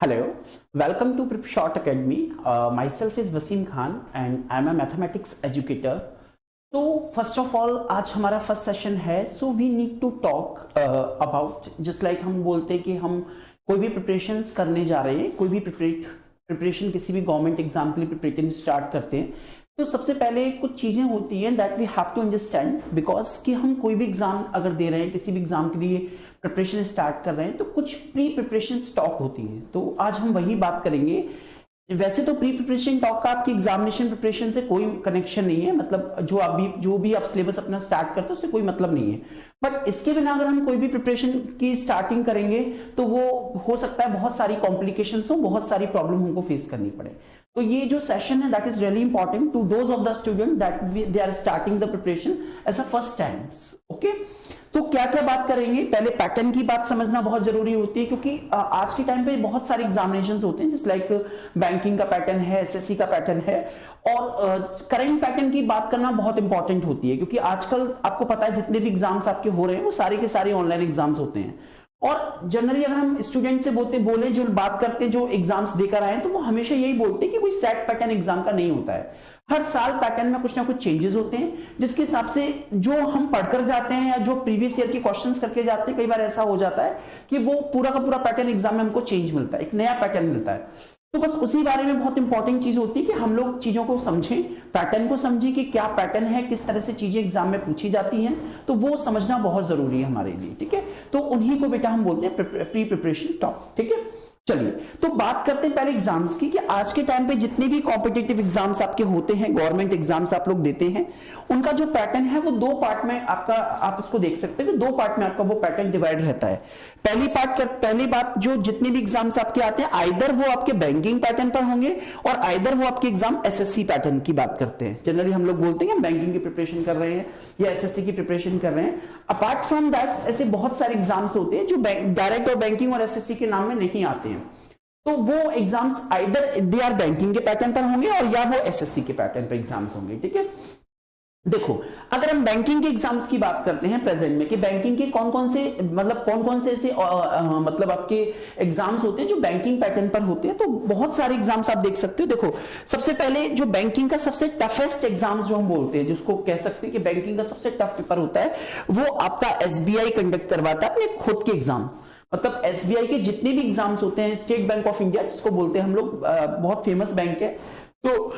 Hello, welcome to Prep Short Academy. Myself is Wasim Khan and I'm a mathematics educator. So first of all, आज हमारा first session है. So we need to talk about just like हम बोलते हैं कि हम कोई भी प्रिपरेशंस करने जा रहे हैं, कोई भी प्रिपरेशन किसी भी गवर्नमेंट एग्जाम के लिए प्रिपरेशन स्टार्ट करते हैं, तो सबसे पहले कुछ चीजें होती हैं that we have to understand, because कि हम कोई भी एग्जाम अगर दे रहे हैं, किसी भी एग्जाम के लिए प्रिपरेशन स्टार्ट कर रहे हैं, तो कुछ प्री प्रिपरेशन स्टॉक होती है. तो आज हम वही बात करेंगे. वैसे तो प्री प्रिपरेशन टॉक का आपकी एग्जामिनेशन प्रिपरेशन से कोई कनेक्शन नहीं है, मतलब जो भी आप सिलेबस अपना स्टार्ट करते हो उससे कोई मतलब नहीं है. बट इसके बिना अगर हम कोई भी प्रिपरेशन की स्टार्टिंग करेंगे तो वो हो सकता है बहुत सारी कॉम्प्लिकेशंस हो, बहुत सारी प्रॉब्लम हमको फेस करनी पड़े. तो ये जो सेशन है that is really important to those of the student that they are starting the preparation as a first time. Okay, तो क्या क्या बात करेंगे. पहले पैटर्न की बात समझना बहुत जरूरी होती है, क्योंकि आज के टाइम पे बहुत सारे एग्जामिनेशंस होते हैं, जस्ट लाइक बैंकिंग का पैटर्न है, एसएससी का पैटर्न है, और करंट पैटर्न की बात करना बहुत इंपॉर्टेंट होती है, क्योंकि आजकल आपको पता है जितने भी एग्जाम्स आपके हो रहे हैं वो सारे के सारे ऑनलाइन एग्जाम्स होते हैं. और जनरली अगर हम स्टूडेंट से बोले जो बात करते हैं, जो एग्जाम्स देकर आए हैं, तो वो हमेशा यही बोलते हैं कि कोई सेट पैटर्न एग्जाम का नहीं होता है. हर साल पैटर्न में कुछ ना कुछ चेंजेस होते हैं, जिसके हिसाब से जो हम पढ़कर जाते हैं या जो प्रीवियस ईयर के क्वेश्चंस करके जाते हैं, कई बार ऐसा हो जाता है कि वो पूरा का पूरा पैटर्न एग्जाम में हमको चेंज मिलता है, एक नया पैटर्न मिलता है. तो बस उसी बारे में बहुत इंपॉर्टेंट चीज होती है कि हम लोग चीजों को समझें, पैटर्न को समझें कि क्या पैटर्न है, किस तरह से चीजें एग्जाम में पूछी जाती हैं, तो वो समझना बहुत जरूरी है हमारे लिए. ठीक है, तो उन्हीं को बेटा हम बोलते हैं प्री प्रिपरेशन टॉप. ठीक है, चलिए तो बात करते हैं पहले एग्जाम्स की, कि आज के टाइम पे जितने भी कॉम्पिटिटिव एग्जाम्स आपके होते हैं, गवर्नमेंट एग्जाम्स आप लोग देते हैं, उनका जो पैटर्न है वो दो पार्ट में आपका, आप इसको देख सकते हैं कि दो पार्ट में आपका वो पैटर्न डिवाइड रहता है. पहली बात जो जितने भी एग्जाम्स आपके आते हैं, आइदर वो आपके बैंकिंग पैटर्न पर होंगे और आइदर वो आपके एग्जाम एसएससी पैटर्न की बात करते हैं. जनरली हम लोग बोलते हैं बैंकिंग की प्रिपरेशन कर रहे हैं या एसएससी की प्रिपरेशन कर रहे हैं. अपार्ट फ्रॉम दैट ऐसे बहुत सारे एग्जाम्स होते हैं जो डायरेक्ट और बैंकिंग और एसएससी के नाम में नहीं आते हैं. तो वो exams either they are banking के पैटर्न पर होंगे और या वो एसएससी के पैटर्न पर एग्जाम्स होंगे. ठीक है, देखो अगर हम बैंकिंग के एग्जाम्स की बात करते हैं प्रेजेंट में, कि बैंकिंग के कौन कौन से ऐसे मतलब आपके एग्जाम्स होते हैं जो बैंकिंग पैटर्न पर होते हैं, तो बहुत सारे एग्जाम्स आप देख सकते हो. देखो सबसे पहले जो बैंकिंग का सबसे टफेस्ट एग्जाम्स जो हम बोलते हैं, जिसको कह सकते हैं कि बैंकिंग का सबसे टफ पेपर होता है, वो आपका एसबीआई कंडक्ट करवाता है अपने खुद के एग्जाम. मतलब एसबीआई के जितने भी एग्जाम्स होते हैं, स्टेट बैंक ऑफ इंडिया जिसको बोलते हैं हम लोग, बहुत फेमस बैंक है, तो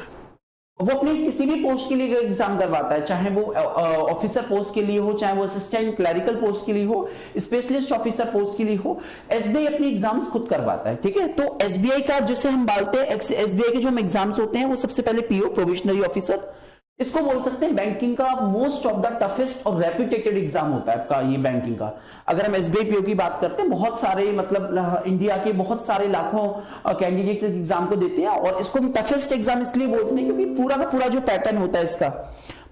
वो अपने किसी भी पोस्ट के लिए एग्जाम करवाता है, चाहे वो ऑफिसर पोस्ट के लिए हो, चाहे वो असिस्टेंट क्लरिकल पोस्ट के लिए हो, स्पेशलिस्ट ऑफिसर पोस्ट के लिए हो, एसबीआई अपने एग्जाम्स खुद करवाता है. ठीक है, तो एसबीआई का जिसे हम बोलते हैं, एसबीआई के जो हम एग्जाम्स होते हैं, वो सबसे पहले पीओ प्रोविजनरी ऑफिसर, इसको बोल सकते हैं बैंकिंग का मोस्ट ऑफ द टफेस्ट और रेप्यूटेटेड एग्जाम होता है आपका ये बैंकिंग का. अगर हम एसबीआई पीओ की बात करते हैं, बहुत सारे मतलब इंडिया के बहुत सारे लाखों कैंडिडेट्स इस एग्जाम को देते हैं, और इसको हम टफेस्ट एग्जाम इसलिए बोलते हैं क्योंकि पूरा का पूरा जो पैटर्न होता है इसका,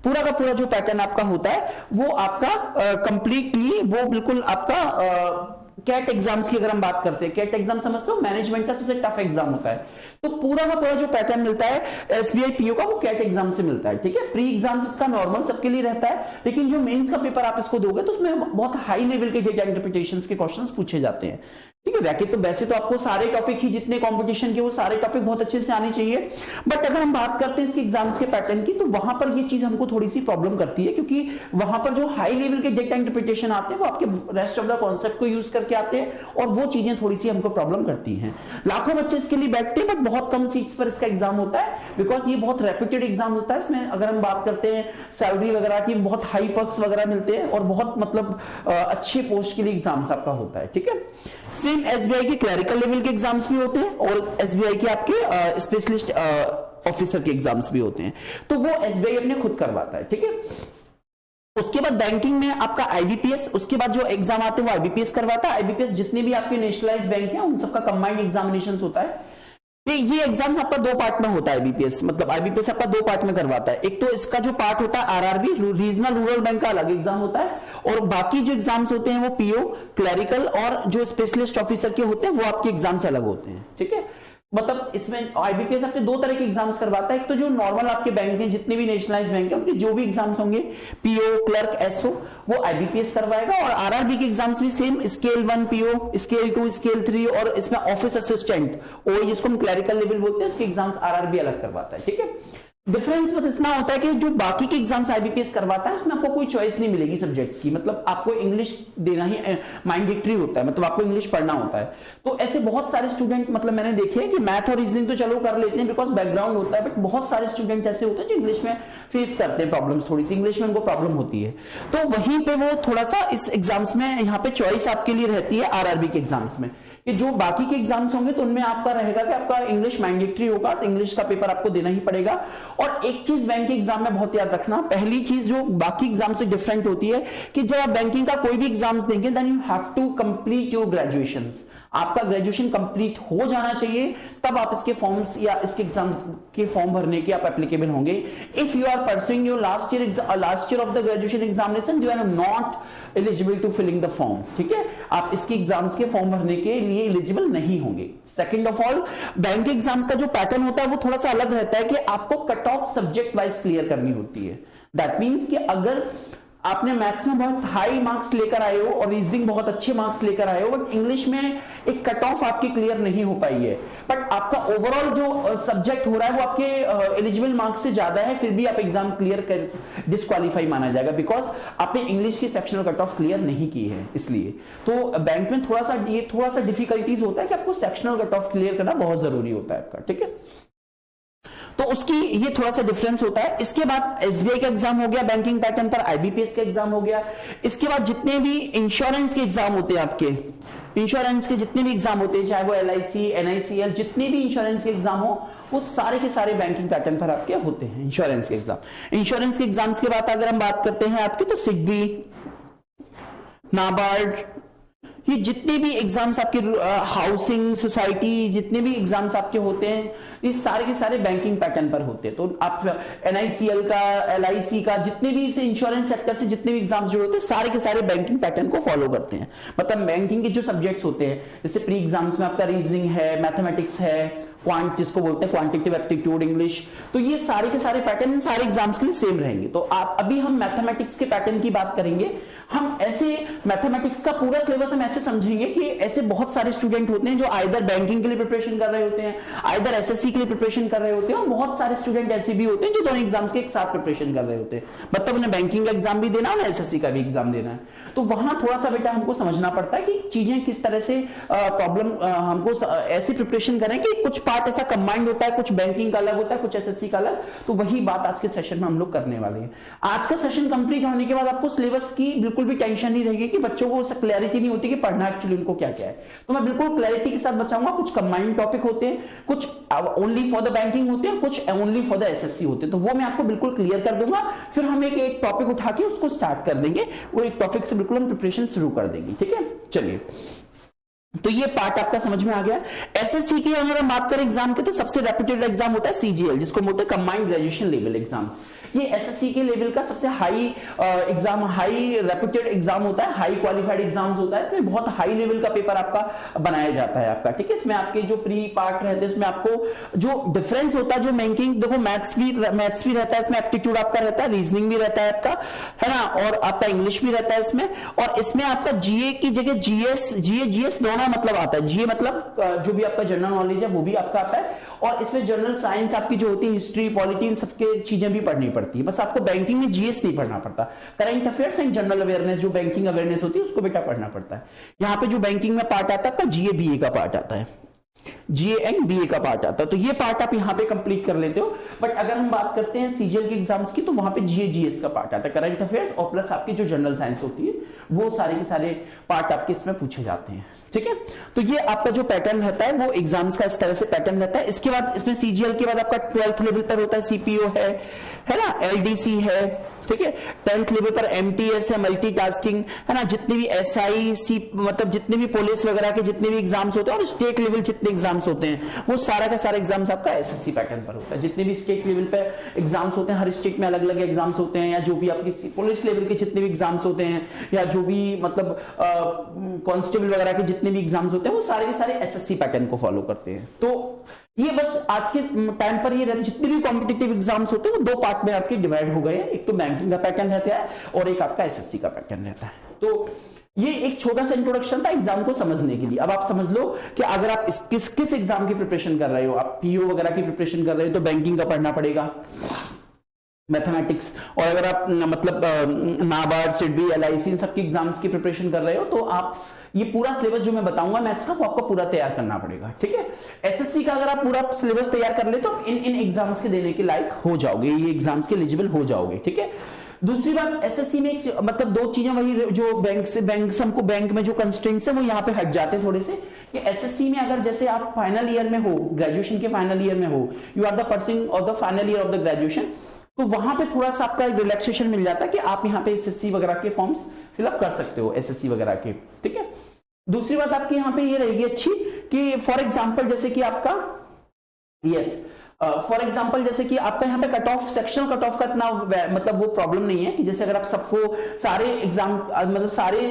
पूरा का पूरा जो पैटर्न आपका होता है वो आपका कंप्लीटली वो बिल्कुल आपका कैट एग्जाम्स की अगर हम बात करते हैं, कैट एग्जाम समझते हो, मैनेजमेंट का सबसे टफ एग्जाम होता है. तो पूरा का पूरा जो पैटर्न मिलता है एसबीआई पीओ का, वो कैट एग्जाम से मिलता है. ठीक है, प्री एग्जाम इसका नॉर्मल सबके लिए रहता है, लेकिन जो मेंस का पेपर आप इसको दोगे तो उसमें बहुत हाई लेवल के डेटा इंटरप्रिटेशन के क्वेश्चंस पूछे जाते हैं. ठीक है, वैसे तो आपको सारे टॉपिक ही जितने कंपटीशन के वो सारे टॉपिक बहुत अच्छे से आने चाहिए, बट अगर हम बात करते हैं इसके एग्जाम्स के पैटर्न की, तो वहां पर ये चीज हमको थोड़ी सी प्रॉब्लम करती है, क्योंकि वहां पर जो हाई लेवल के डेटा इंटरप्रिटेशन आते हैं वो आपके रेस्ट ऑफ द कॉन्सेप्ट को यूज करके आते हैं, और वो चीजें थोड़ी सी हमको प्रॉब्लम करती हैं. लाखों बच्चे इसके लिए बैठते हैं, बट बहुत कम सीट्स पर इसका एग्जाम होता है, बिकॉज ये बहुत रेप्यूटेड एग्जाम होता है. इसमें अगर हम बात करते हैं सैलरी वगैरह की, बहुत हाई पर्क्स वगैरह मिलते हैं, और बहुत मतलब अच्छे पोस्ट के लिए एग्जाम्स आपका होता है. ठीक है, सेम एसबीआई के क्लरिकल लेवल के एग्जाम्स भी होते हैं, और एसबीआई के आपके स्पेशलिस्ट ऑफिसर के एग्जाम्स भी होते हैं, तो वो एसबीआई अपने खुद करवाता है. ठीक है, उसके बाद बैंकिंग में आपका आईबीपीएस, उसके बाद जो एग्जाम आते हैं वो आईबीपीएस करवाता है. आईबीपीएस जितने भी आपके नेशनलाइज्ड बैंक हैं उन सबका कंबाइंड एग्जामिनेशन होता है. ये एग्जाम्स आपका दो पार्ट में होता है. आईबीपीएस मतलब आईबीपीएस आपका दो पार्ट में करवाता है. एक तो इसका जो पार्ट होता है आरआरबी, रीजनल रूरल बैंक का अलग एग्जाम होता है, और बाकी जो एग्जाम्स होते हैं वो पीओ, क्लरिकल और जो स्पेशलिस्ट ऑफिसर के होते हैं वो आपके एग्जाम्स अलग होते हैं. ठीक है, मतलब इसमें आईबीपीएस आपके दो तरह के एग्जाम्स करवाता है। एक तो जो नॉर्मल आपके बैंक हैं, जितने भी नेशनलाइज बैंक है, उनके जो भी एग्जाम्स होंगे, पीओ, क्लर्क, एसओ, वो आईबीपीएस करवाएगा। और आरआरबी के एग्जाम्स भी same, scale 1 PO, scale 2, scale 3, और इसमें ऑफिस असिस्टेंट, ओ जिसको हम क्लरिकल लेवल बोलते हैं, उसके एग्जाम्स आरआरबी अलग करवाता है। ठीक है, डिफरेंस बस इतना होता है कि जो बाकी के एग्जाम्स आईबीपीएस करवाता है उसमें आपको कोई चॉइस नहीं मिलेगी सब्जेक्ट्स की, मतलब आपको इंग्लिश देना ही मैंडेटरी होता है, मतलब आपको इंग्लिश पढ़ना होता है। तो ऐसे बहुत सारे स्टूडेंट, मतलब मैंने देखे हैं कि मैथ और रीजनिंग तो चलो कर लेते हैं बिकॉज बैकग्राउंड होता है, बट बहुत सारे स्टूडेंट ऐसे होते हैं जो इंग्लिश में फेस करते हैं प्रॉब्लम्स, थोड़ी सी इंग्लिश में उनको प्रॉब्लम होती है। तो वहीं पे वो थोड़ा सा इस एग्जाम्स में यहाँ पे चॉइस आपके लिए रहती है आरआरबी के एग्जाम्स में, कि जो बाकी के एग्जाम्स होंगे तो उनमें आपका रहेगा कि आपका इंग्लिश मैंडेटरी होगा, तो इंग्लिश का पेपर आपको देना ही पड़ेगा। और एक चीज बैंक के एग्जाम में बहुत याद रखना, पहली चीज जो बाकी एग्जाम से डिफरेंट होती है कि जब आप बैंकिंग का कोई भी एग्जाम्स देंगे then you have to complete your graduation. आपका ग्रेजुएशन कंप्लीट हो जाना चाहिए, तब आप इसके फॉर्म्स या इसके एग्जाम के फॉर्म भरने के आप एप्लीकेबल होंगे। If you are pursuing your last year of the graduation examination, you are not eligible to filling the form. ठीक है, आप इसके एग्जाम्स के फॉर्म भरने के लिए एलिजिबल नहीं होंगे। सेकंड ऑफ ऑल, बैंक के एग्जाम्स का जो पैटर्न होता है वो थोड़ा सा अलग रहता है कि आपको cut off subject wise clear करनी होती है। दैट मीन्स कि अगर आपने मैथ्स में बहुत हाई मार्क्स लेकर आए हो और रीजनिंग बहुत अच्छे मार्क्स लेकर आए हो, बट इंग्लिश में एक कट ऑफ आपकी क्लियर नहीं हो पाई है, बट आपका ओवरऑल जो सब्जेक्ट हो रहा है वो आपके एलिजिबल मार्क्स से ज्यादा है, फिर भी आप एग्जाम क्लियर कर डिस्क्वालीफाई माना जाएगा बिकॉज आपने इंग्लिश की सेक्शनल कट ऑफ क्लियर नहीं की है। इसलिए तो बैंक में थोड़ा सा डिफिकल्टीज होता है कि आपको सेक्शनल कट ऑफ क्लियर करना बहुत जरूरी होता है आपका। ठीक है, तो उसकी ये थोड़ा सा डिफरेंस होता है। इसके बाद एसबीआई का एग्जाम हो गया बैंकिंग पैटर्न पर, आईबीपीएस का एग्जाम हो गया। इसके बाद जितने भी इंश्योरेंस के एग्जाम होते हैं आपके, इंश्योरेंस के जितने भी एग्जाम होते हैं, चाहे वो एलआईसी, एनआईसीएल, जितने भी इंश्योरेंस के एग्जाम हो, वो सारे के सारे बैंकिंग पैटर्न पर आपके होते हैं इंश्योरेंस के एग्जाम। इंश्योरेंस के एग्जाम्स के बाद अगर हम बात करते हैं आपके, तो सिडबी, नाबार्ड, ये जितने भी एग्जाम्स आपके, हाउसिंग सोसाइटी, जितने भी एग्जाम्स आपके होते हैं, ये सारे के सारे बैंकिंग पैटर्न पर होते हैं। तो आप एनआईसीएल का, एलआईसी का, जितने भी इस इंश्योरेंस सेक्टर से जितने भी एग्जाम्स जो होते हैं, सारे के सारे बैंकिंग पैटर्न को फॉलो करते हैं। मतलब बैंकिंग के जो सब्जेक्ट्स होते हैं, जैसे प्री एग्जाम्स में आपका रीजनिंग है, मैथमेटिक्स है, क्वांट जिसको बोलते हैं क्वांटिटेटिव एप्टीट्यूड इंग्लिश, तो ये सारे के सारे पैटर्न सारे एग्जाम्स के लिए सेम रहेंगे। तो आप अभी हम मैथमेटिक्स के पैटर्न की बात करेंगे। हम ऐसे मैथमेटिक्स का पूरा सिलेबस हम ऐसे समझेंगे कि ऐसे बहुत सारे स्टूडेंट होते हैं जो आइदर बैंकिंग के लिए प्रिपरेशन कर रहे होते हैं, आइदर एसएससी के लिए प्रिपरेशन कर रहे होते हैं, और बहुत सारे स्टूडेंट ऐसे भी होते हैं जो दोनों एग्जाम्स के एक साथ प्रिपरेशन कर रहे होते हैं। मतलब उन्हें बैंकिंग का एग्जाम भी देना है, उन्हें एसएससी का भी एग्जाम देना है। तो वहां थोड़ा सा बेटा हमको समझना पड़ता है कि चीजें किस तरह से प्रॉब्लम हमको ऐसी प्रिपरेशन करें कि कुछ पार्ट ऐसा कंबाइंड होता है, कुछ बैंकिंग का अलग होता है, कुछ एसएससी का अलग। तो वही बात आज के सेशन में हम लोग करने वाले हैं। आज का सेशन कंप्लीट होने के बाद आपको सिलेबस की बिल्कुल भी टेंशन नहीं रहेगी कि बच्चों को क्लैरिटी नहीं होती कि पढ़ना एक्चुअली उनको क्या क्या है। तो मैं बिल्कुल क्लैरिटी के साथ बताऊंगा। कुछ कंबाइंड टॉपिक होते हैं, कुछ ओनली फॉर द बैंकिंग होते हैं, कुछ ओनली फॉर द एसएससी होते हैं। तो वो मैं आपको बिल्कुल क्लियर कर दूंगा। फिर हम एक टॉपिक उठा के उसको स्टार्ट कर देंगे, वो एक टॉपिक से बिल्कुल हम प्रिपरेशन शुरू कर देंगे। ठीक है, चलिए, तो ये पार्ट आपका समझ में आ गया। एसएससी की अगर हम बात करें एग्जाम के, तो सबसे रेप्यूटेड एग्जाम होता है सीजीएल, जिसको बोलते हैं कंबाइंड ग्रेजुएशन लेवल एग्जाम्स। ये एसएससी के लेवल का सबसे high exam, high reputed exam होता है, हाई क्वालिफाइड एग्जाम्स होता है। इसमें बहुत हाई लेवल का पेपर आपका बनाया जाता है आपका। ठीक है, इसमें आपके जो प्री पार्ट रहते हैं, इसमें आपको जो डिफरेंस होता है, जो बैंकिंग, देखो मैथ्स भी रहता है इसमें, एप्टीट्यूड आपका रहता है, रीजनिंग भी रहता है आपका, है ना, और आपका इंग्लिश भी रहता है इसमें। और इसमें आपका जीए की जगह जीएस दोनों मतलब आता है। जीए मतलब जो भी आपका जनरल नॉलेज है वो भी आपका आता है, और इसमें जनरल साइंस आपकी जो होती है, हिस्ट्री, पॉलिटी, इन सबके चीजें भी पढ़नी पड़ती है। बस आपको बैंकिंग में जीएस नहीं पढ़ना पड़ता। Current affairs and general awareness, जो बैंकिंग अवेयरनेस होती है, उसको बेटा पढ़ना पड़ता है। यहाँ पे जो बैंकिंग में पार्ट आता है, जीए बीए का पार्ट आता है, जीए एंड बीए का पार्ट आता है। तो ये पार्ट आप यहाँ पे कंप्लीट कर लेते हो। बट अगर हम बात करते हैं सीजीएल के एग्जाम्स की, तो वहां पे जीए जीएस का पार्ट आता है, करंट अफेयर्स, और प्लस आपकी जो जनरल साइंस होती है, वो सारे के सारे पार्ट आपके इसमें पूछे जाते हैं। ठीक है, तो ये आपका जो पैटर्न रहता है वो एग्जाम्स का इस तरह से पैटर्न रहता है। इसके बाद इसमें सीजीएल के बाद आपका 12th लेवल पर होता है सीपीओ है ना, एलडीसी है, ठीक है, 10th लेवल पर एमटीएस है, मल्टीटास्किंग, है ना, जितने भी एसआई सी, मतलब जितने भी पुलिस वगैरह के जितने भी एग्जाम्स होते हैं, और स्टेट लेवल जितने एग्जाम्स होते हैं, वो सारा का सारा एग्जाम्स आपका एसएससी पैटर्न पर होता है। जितने भी स्टेट लेवल पे एग्जाम्स होते हैं, हर स्टेट में अलग अलग एग्जाम्स होते हैं, या जो भी आपकी पुलिस लेवल के जितने भी एग्जाम्स होते हैं, या जो भी मतलब कांस्टेबल वगैरह के जितने भी एग्जाम्स होते हैं वो सारे के सारे एसएससी पैटर्न को फॉलो करते हैं। तो ये बस आज के टाइम पर ये जितने भी कॉम्पिटिटिव एग्जाम्स होते हैं वो दो पार्ट में आपके डिवाइड हो गए हैं, एक तो बैंकिंग का पैटर्न रहता है और एक आपका एसएससी का पैटर्न रहता है। तो ये एक छोटा सा इंट्रोडक्शन था एग्जाम को समझने के लिए। अब आप समझ लो कि अगर आप किस एग्जाम की प्रिपरेशन कर रहे हो, आप पीओ वगैरह की प्रिपरेशन कर रहे हो तो बैंकिंग का पढ़ना पड़ेगा, मैथमेटिक्स, और अगर आप मतलब नाबार्ड, सिडबी, एलआईसी इन सबकी एग्जाम्स की प्रिपरेशन कर रहे हो तो आप ये पूरा सिलेबस जो मैं बताऊंगा मैथ्स का वो आपको पूरा तैयार करना पड़ेगा, ठीक है। एसएससी का अगर आप पूरा सिलेबस तैयार कर ले तो इन एग्जाम्स के देने के लायक हो जाओगे, ये एग्जाम्स के एलिजिबल हो जाओगे, ठीक है। दूसरी बात, एसएससी में मतलब दो चीजें वही जो बैंक में जो कंस्ट्रेंट्स है वो यहाँ पे हट जाते हैं थोड़े से, कि एसएससी में अगर जैसे आप फाइनल ईयर में हो, ग्रेजुएशन के फाइनल ईयर में हो, you are the person of the final year of the graduation, तो वहां पे थोड़ा सा आपका रिलैक्सेशन मिल जाता है कि आप यहाँ पे एसएससी वगैरह के फॉर्म्स फिलअप कर सकते हो, एसएससी वगैरह के, ठीक है। दूसरी बात आपकी यहाँ पे ये रहेगी अच्छी कि फॉर एग्जाम्पल जैसे कि आपका फॉर एग्जाम्पल जैसे कि आपका यहाँ पे cut off, sectional cut off का इतना मतलब वो प्रॉब्लम नहीं है कि जैसे अगर आप सबको सारे एग्जाम मतलब सारे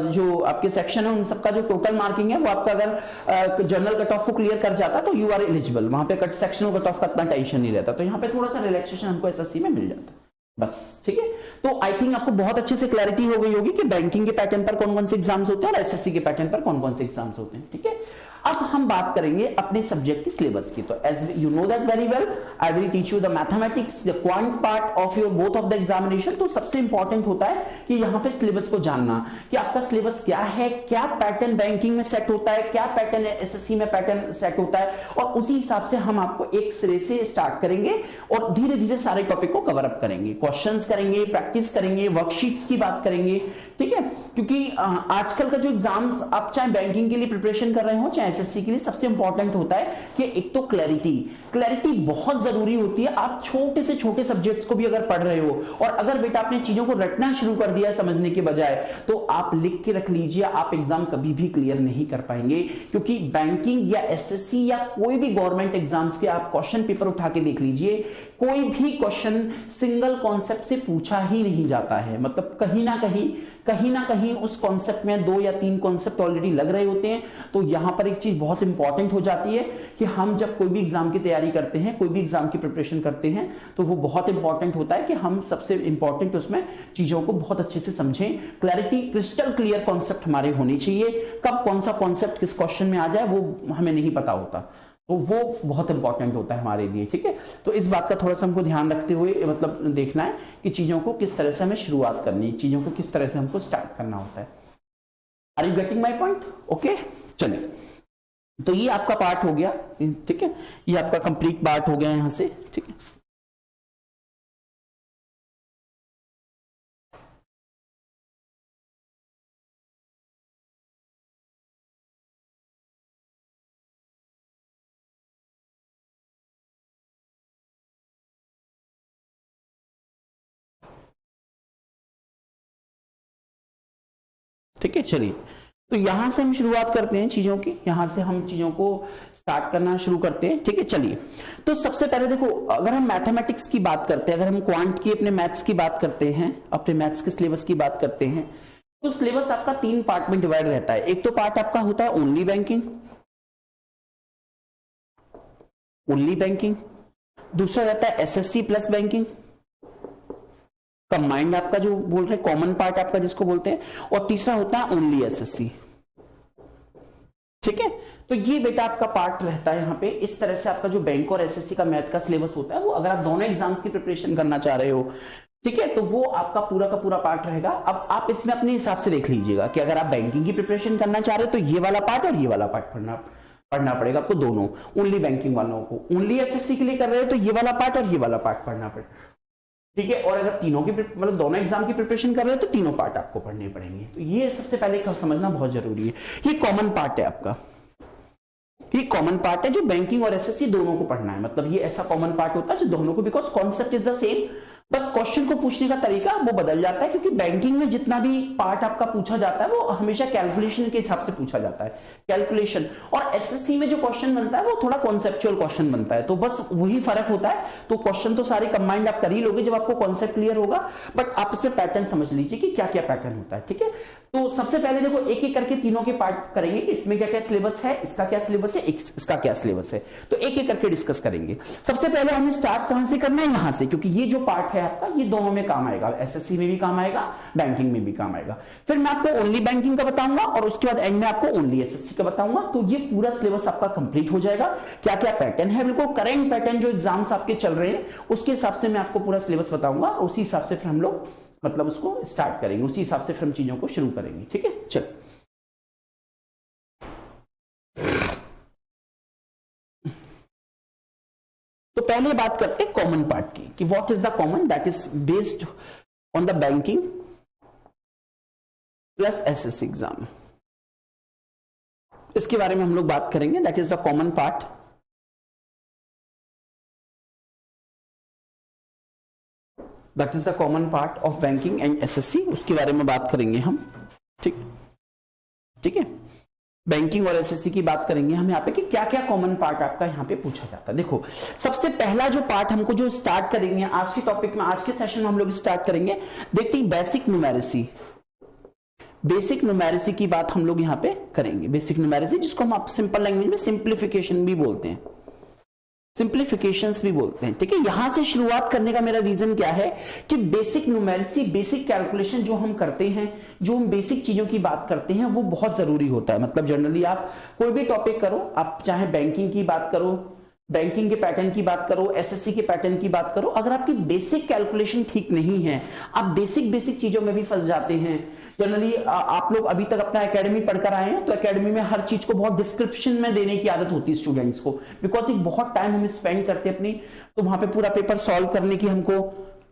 जो आपके सेक्शन है उन सबका जो टोटल मार्किंग है वो आपका अगर जनरल कट ऑफ को क्लियर कर जाता तो यू आर एलिजिबल, वहां पे सेक्शनल कट ऑफ का इतना टेंशन नहीं रहता, तो यहाँ पे थोड़ा सा रिलैक्सेशन हमको एसएससी में मिल जाता है बस, ठीक है। तो आई थिंक आपको बहुत अच्छे से क्लैरिटी हो गई होगी कि बैंकिंग के पैटर्न पर कौन कौन से एग्जाम्स होते हैं और एसएससी के पैटर्न पर कौन कौन से एग्जाम्स होते हैं, ठीक है। अब हम बात करेंगे अपने सब्जेक्ट की सिलेबस की। तो as you know that very well, I will teach you the mathematics, the quant part of your both of the examination. तो सबसे इंपॉर्टेंट होता है कि यहाँ पे सिलेबस को जानना कि आपका सिलेबस क्या है, क्या पैटर्न बैंकिंग में सेट होता है, क्या पैटर्न एसएससी में पैटर्न सेट होता है, और उसी हिसाब से हम आपको एक सिरे से स्टार्ट करेंगे और धीरे धीरे सारे टॉपिक को कवर अप करेंगे, क्वेश्चंस करेंगे, प्रैक्टिस करेंगे, वर्कशीट्स की बात करेंगे, ठीक है। क्योंकि आजकल का जो एग्जाम्स आप चाहे बैंकिंग के लिए प्रिपरेशन कर रहे हो चाहे एसएससी के लिए, सबसे इंपॉर्टेंट होता है कि एक तो क्लैरिटी बहुत जरूरी होती है। आप छोटे से छोटे सब्जेक्ट्स को भी अगर पढ़ रहे हो और अगर बेटा आपने चीजों को रटना शुरू कर दिया समझने के बजाय, तो आप लिख के रख लीजिए, आप एग्जाम कभी भी क्लियर नहीं कर पाएंगे। क्योंकि बैंकिंग या एसएससी या कोई भी गवर्नमेंट एग्जाम्स के आप क्वेश्चन पेपर उठा के देख लीजिए, कोई भी क्वेश्चन सिंगल कॉन्सेप्ट से पूछा ही नहीं जाता है। मतलब कहीं ना कहीं उस कॉन्सेप्ट में 2 या 3 कॉन्सेप्ट ऑलरेडी लग रहे होते हैं। तो यहां पर एक चीज बहुत इंपॉर्टेंट हो जाती है कि हम जब कोई भी एग्जाम की तैयारी करते हैं, कोई भी एग्जाम की प्रिपरेशन करते हैं, तो वो बहुत इंपॉर्टेंट होता है कि हम सबसे इंपॉर्टेंट उसमें चीजों को बहुत अच्छे से समझें। क्लैरिटी, क्रिस्टल क्लियर कॉन्सेप्ट हमारे होने चाहिए। कब कौन सा कॉन्सेप्ट किस क्वेश्चन में आ जाए वो हमें नहीं पता होता, तो वो बहुत इंपॉर्टेंट होता है हमारे लिए, ठीक है। तो इस बात का थोड़ा सा हमको ध्यान रखते हुए मतलब देखना है कि चीजों को किस तरह से हमें शुरुआत करनी है, चीजों को किस तरह से हमको स्टार्ट करना होता है। Are you getting my point? Okay, चलिए, तो ये आपका पार्ट हो गया, ठीक है, ये आपका कंप्लीट पार्ट हो गया यहां से, ठीक है। ठीक है, चलिए, तो यहां से हम शुरुआत करते हैं चीजों की, यहां से हम चीजों को स्टार्ट करना शुरू करते हैं, ठीक है। चलिए, तो सबसे पहले देखो, अगर हम मैथमेटिक्स की बात करते हैं, अगर हम क्वांट की अपने मैथ्स की बात करते हैं, अपने मैथ्स के सिलेबस की बात करते हैं, तो सिलेबस आपका 3 पार्ट में डिवाइड रहता है। एक तो पार्ट आपका होता है ओनली बैंकिंग, दूसरा रहता है एसएससी प्लस बैंकिंग, कंबाइंड आपका जो बोल रहे कॉमन पार्ट आपका जिसको बोलते हैं, और तीसरा होता है ओनली एसएससी, ठीक है। तो ये बेटा आपका पार्ट रहता है यहाँ पे। इस तरह से आपका जो बैंक और एसएससी का मैथ का सिलेबस होता है, वो अगर आप दोनों एग्जाम्स की प्रिपरेशन करना चाह रहे हो, ठीक है, तो वो आपका पूरा का पूरा पार्ट रहेगा। अब आप इसमें अपने हिसाब से देख लीजिएगा कि अगर आप बैंकिंग की प्रिपरेशन करना चाह रहे हो तो ये वाला पार्ट और ये वाला पार्ट पढ़ना पड़ेगा आपको दोनों। ओनली बैंकिंग वालों को, ओनली एसएससी के लिए कर रहे हो तो ये वाला पार्ट और ये वाला पार्ट पढ़ना पड़ेगा, ठीक है। और अगर तीनों की मतलब दोनों एग्जाम की प्रिपरेशन कर रहे हो तो तीनों पार्ट आपको पढ़ने पड़ेंगे। तो ये सबसे पहले समझना बहुत जरूरी है। ये कॉमन पार्ट है आपका, ये कॉमन पार्ट है जो बैंकिंग और एसएससी दोनों को पढ़ना है। मतलब ये ऐसा कॉमन पार्ट होता है जो दोनों को, because concept is the same, बस क्वेश्चन को पूछने का तरीका वो बदल जाता है, क्योंकि बैंकिंग में जितना भी पार्ट आपका पूछा जाता है वो हमेशा कैलकुलेशन के हिसाब से पूछा जाता है, कैलकुलेशन। और एसएससी में जो क्वेश्चन बनता है वो थोड़ा कॉन्सेप्चुअल क्वेश्चन बनता है, तो बस वही फर्क होता है। तो क्वेश्चन तो सारे कंबाइंड आप कर ही लोगे जब आपको कॉन्सेप्ट क्लियर होगा, बट आप इसमें पैटर्न समझ लीजिए कि क्या क्या पैटर्न होता है, ठीक है। तो सबसे पहले देखो एक एक करके तीनों के पार्ट करेंगे कि इसमें क्या क्या सिलेबस है, इसका क्या सिलेबस है, इसका क्या सिलेबस है, तो एक एक करके डिस्कस करेंगे। सबसे पहले हमें स्टार्ट कहां से करना है, यहां से, क्योंकि ये जो पार्ट है आपका ये दोनों में काम आएगा, एसएससी में भी काम आएगा, बैंकिंग में भी काम आएगा। फिर मैं आपको ओनली बैंकिंग का बताऊंगा और उसके बाद एंड में आपको ओनली एसएससी का बताऊंगा। तो ये पूरा सिलेबस आपका कंप्लीट हो जाएगा। क्या क्या पैटर्न है, बिल्कुल करंट पैटर्न जो एग्जाम्स आपके चल रहे हैं उसके हिसाब से मैं आपको पूरा सिलेबस बताऊंगा, उसी हिसाब से फिर हम लोग मतलब उसको स्टार्ट करेंगे, उसी हिसाब से फिर हम चीजों को शुरू करेंगे, ठीक है। चल तो पहले बात करते हैं कॉमन पार्ट की कि what is the common, that is based on the banking plus SSC exam. इसके बारे में हम लोग बात करेंगे, that is the common part. That is the common part of banking and SSC, उसके बारे में बात करेंगे हम, ठीक ठीक है। बैंकिंग और एसएससी की बात करेंगे हम यहाँ पे कि क्या क्या कॉमन पार्ट आपका यहाँ पे पूछा जाता है। देखो सबसे पहला जो पार्ट हमको जो स्टार्ट करेंगे आज के टॉपिक में, आज के सेशन में हम लोग स्टार्ट करेंगे, देखते हैं बेसिक न्यूमेरेसी। बेसिक न्यूमेरेसी की बात हम लोग यहाँ पे करेंगे। बेसिक न्यूमेरेसी जिसको हम आप सिंपल लैंग्वेज में सिंप्लीफिकेशन भी बोलते हैं, सिंप्लीफिकेशंस भी बोलते हैं, ठीक है। यहां से शुरुआत करने का मेरा रीजन क्या है कि बेसिक न्यूमेरेसी, बेसिक कैलकुलेशन जो हम करते हैं, जो हम बेसिक चीजों की बात करते हैं वो बहुत जरूरी होता है। मतलब जनरली आप कोई भी टॉपिक करो, आप चाहे बैंकिंग की बात करो, बैंकिंग के पैटर्न की बात करो, एसएससी के पैटर्न की बात करो, अगर आपकी बेसिक कैलकुलेशन ठीक नहीं है, आप बेसिक चीजों में भी फंस जाते हैं। जनरली आप लोग अभी तक अपना एकेडमी पढ़कर आए हैं, तो एकेडमी में हर चीज को बहुत डिस्क्रिप्शन में देने की आदत होती है स्टूडेंट्स को, बिकॉज एक बहुत टाइम हम स्पेंड करते हैं अपनी, तो वहां पे पूरा पेपर सॉल्व करने की हमको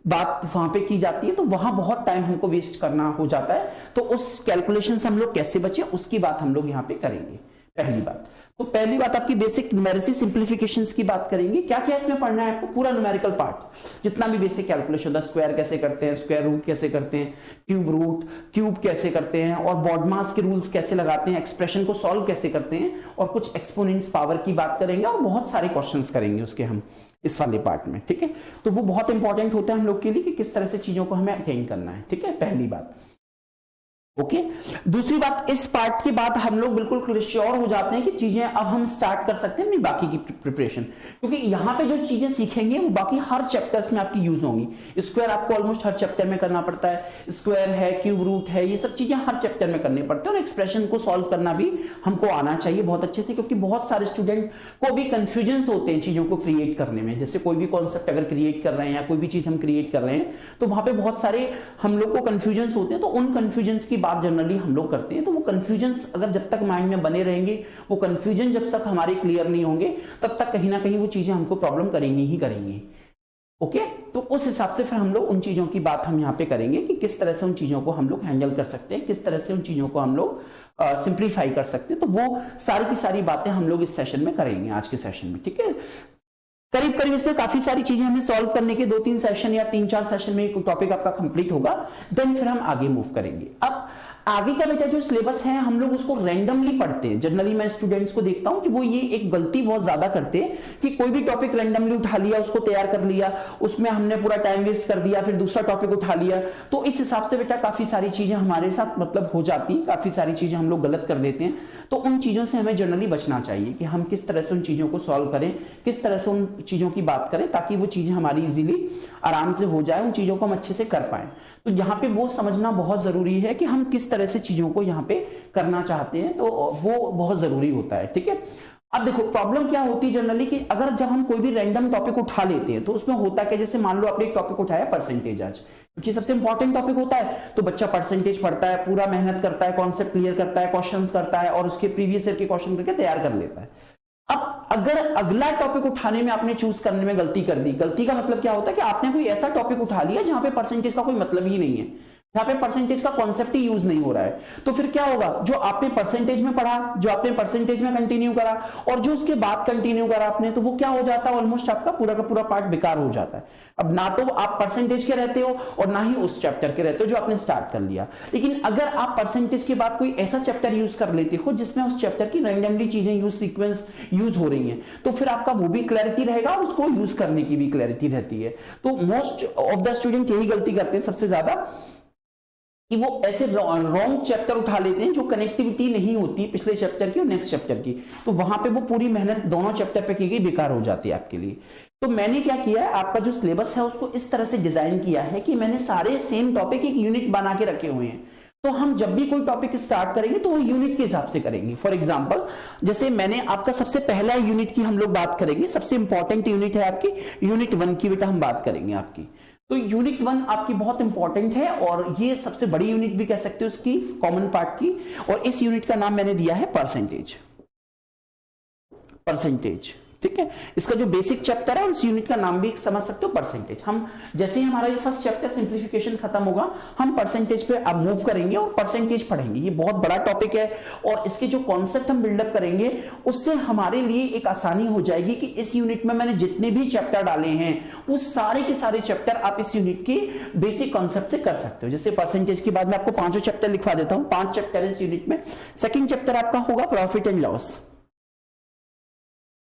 बात वहां पे की जाती है, तो वहां बहुत टाइम हमको वेस्ट करना हो जाता है। तो उस कैलकुलेशन से हम लोग कैसे बचे उसकी बात हम लोग यहाँ पे करेंगे। पहली बात तो पहली बात आपकी बेसिक न्यूमेरेसी सिंप्लीफिकेशंस की बात करेंगे। क्या क्या इसमें पढ़ना है आपको, पूरा न्यूमेरिकल पार्ट जितना भी बेसिक कैलकुलेशन होता है, स्क्वायर कैसे करते हैं, स्क्वायर रूट कैसे करते हैं, क्यूब रूट, क्यूब कैसे करते हैं, और बॉडमास के रूल्स कैसे लगाते हैं, एक्सप्रेशन को सॉल्व कैसे करते हैं, और कुछ एक्सपोनेंट्स पावर की बात करेंगे, और बहुत सारे क्वेश्चंस करेंगे उसके हम इस वाले पार्ट में, ठीक है। तो वो बहुत इंपॉर्टेंट होता है हम लोग के लिए कि किस तरह से चीजों को हमें अटेंड करना है, ठीक है, पहली बात। ओके दूसरी बात, इस पार्ट के बाद हम लोग बिल्कुल श्योर हो जाते हैं कि चीजें अब हम स्टार्ट कर सकते हैं अपनी बाकी की प्रिपरेशन, क्योंकि यहां पे जो चीजें सीखेंगे वो बाकी हर चैप्टर्स में आपकी यूज होंगी। स्क्वायर आपको ऑलमोस्ट हर चैप्टर में करना पड़ता है, स्क्वायर है, क्यूब रूट है, ये सब चीजें हर चैप्टर में करनी पड़ती है, और एक्सप्रेशन को सॉल्व करना भी हमको आना चाहिए बहुत अच्छे से, क्योंकि बहुत सारे स्टूडेंट को भी कंफ्यूजन होते हैं चीजों को क्रिएट करने में। जैसे कोई भी कॉन्सेप्ट अगर क्रिएट कर रहे हैं या कोई भी चीज हम क्रिएट कर रहे हैं, तो वहां पे बहुत सारे हम लोग को कंफ्यूजन होते हैं, तो उन कंफ्यूजन की बात जनरली हम लोग करते हैं। तो वो कंफ्यूजन्स अगर जब तक माइंड में बने रहेंगे, वो कंफ्यूजन जब तक हमारे क्लियर नहीं होंगे, तब तक कहीं ना कहीं वो चीजें हमको प्रॉब्लम करेंगी ही करेंगी। ओके तो उस हिसाब से फिर हम लोग उन चीजों की बात हम यहाँ पे करेंगे कि किस तरह से उन चीजों को हम लोग हैंडल कर सकते हैं, किस तरह से उन चीजों को हम लोग सिंप्लीफाई कर सकते हैं। तो वो सारी की सारी बातें हम लोग इस सेशन में करेंगे, आज के सेशन में, ठीक है। करीब करीब इसमें काफी सारी चीजें हमें सॉल्व करने के 2-3 सेशन या 3-4 सेशन में एक टॉपिक आपका कंप्लीट होगा, देन फिर हम आगे मूव करेंगे। अब आगे का बेटा जो सिलेबस है हम लोग उसको रैंडमली पढ़ते हैं। जनरली मैं स्टूडेंट्स को देखता हूं कि वो ये एक गलती बहुत ज्यादा करते हैं कि कोई भी टॉपिक रैंडमली उठा लिया, उसको तैयार कर लिया, उसमें हमने पूरा टाइम वेस्ट कर दिया, फिर दूसरा टॉपिक उठा लिया। तो इस हिसाब से बेटा काफी सारी चीजें हमारे साथ मतलब हो जाती हैं, काफी सारी चीजें हम लोग गलत कर देते हैं। तो उन चीजों से हमें जनरली बचना चाहिए कि हम किस तरह से उन चीजों को सॉल्व करें, किस तरह से उन चीजों की बात करें, ताकि वो चीजें हमारी इजीली आराम से हो जाए, उन चीजों को हम अच्छे से कर पाए। तो यहाँ पे वो समझना बहुत जरूरी है कि हम किस तरह से चीजों को यहाँ पे करना चाहते हैं, तो वो बहुत जरूरी होता है, ठीक है। अब देखो प्रॉब्लम क्या होती है जनरली कि अगर जब हम कोई भी रैंडम टॉपिक उठा लेते हैं, तो उसमें होता है कि जैसे मान लो आपने एक टॉपिक उठाया परसेंटेज आज, क्योंकि सबसे इंपॉर्टेंट टॉपिक होता है, तो बच्चा परसेंटेज पढ़ता है, पूरा मेहनत करता है, कॉन्सेप्ट क्लियर करता है, क्वेश्चंस करता है, और उसके प्रीवियस ईयर के क्वेश्चन करके तैयार कर लेता है। अब अगर अगला टॉपिक उठाने में आपने चूज करने में गलती कर दी, गलती का मतलब क्या होता है कि आपने कोई ऐसा टॉपिक उठा लिया जहां पे परसेंटेज का कोई मतलब ही नहीं है, यहाँ पे परसेंटेज का कॉन्सेप्ट ही यूज नहीं हो रहा है। तो फिर क्या होगा, जो आपने परसेंटेज में पढ़ा, जो आपने परसेंटेज में कंटिन्यू करा और जो उसके बाद कंटिन्यू करा आपने, तो वो क्या हो जाता है, ऑलमोस्ट आपका पूरा का पूरा पार्ट बेकार हो जाता है। अब ना तो आप परसेंटेज के रहते हो और ना ही उस चैप्टर के रहते हो जो आपने स्टार्ट कर लिया। लेकिन अगर आप परसेंटेज के बाद कोई ऐसा चैप्टर यूज कर लेते हो जिसमें उस चैप्टर की रैंडमली चीजें यूज सीक्वेंस यूज हो रही हैं, तो फिर आपका वो भी क्लैरिटी रहेगा और उसको यूज करने की भी क्लैरिटी रहती है। तो मोस्ट ऑफ द स्टूडेंट यही गलती करते हैं सबसे ज्यादा, कि वो ऐसे रॉन्ग चैप्टर उठा लेते हैं जो कनेक्टिविटी नहीं होती पिछले चैप्टर की और नेक्स्ट चैप्टर की, तो वहां पे वो पूरी मेहनत दोनों चैप्टर पे की गई बेकार हो जाती है आपके लिए। तो मैंने क्या किया है, आपका जो सिलेबस है उसको इस तरह से डिजाइन किया है कि मैंने सारे सेम टॉपिक एक यूनिट बना के रखे हुए हैं। तो हम जब भी कोई टॉपिक स्टार्ट करेंगे तो वो यूनिट के हिसाब से करेंगे। फॉर एग्जांपल, जैसे मैंने आपका सबसे पहला यूनिट की हम लोग बात करेंगे, सबसे इंपॉर्टेंट यूनिट है आपकी यूनिट 1 की बेटा हम बात करेंगे आपकी। तो यूनिट 1 आपकी बहुत इंपॉर्टेंट है और ये सबसे बड़ी यूनिट भी कह सकते हो उसकी कॉमन पार्ट की, और इस यूनिट का नाम मैंने दिया है परसेंटेज। परसेंटेज, ठीक है, इसका जो बेसिक चैप्टर है उस यूनिट का नाम भी समझ सकते हो परसेंटेज। हम जैसे ही हमारा ये फर्स्ट चैप्टर सिंप्लीफिकेशन खत्म होगा, हम परसेंटेज पे अब मूव करेंगे और परसेंटेज पढ़ेंगे। ये बहुत बड़ा टॉपिक है और इसके जो कॉन्सेप्ट हम बिल्डअप करेंगे उससे हमारे लिए एक आसानी हो जाएगी कि इस यूनिट में मैंने जितने भी चैप्टर डाले हैं वो सारे के सारे चैप्टर आप इस यूनिट के बेसिक कॉन्सेप्ट से कर सकते हो। जैसे परसेंटेज के बाद मैं आपको 5 चैप्टर लिखवा देता हूं, 5 चैप्टर इस यूनिट में। सेकेंड चैप्टर आपका होगा profit and loss,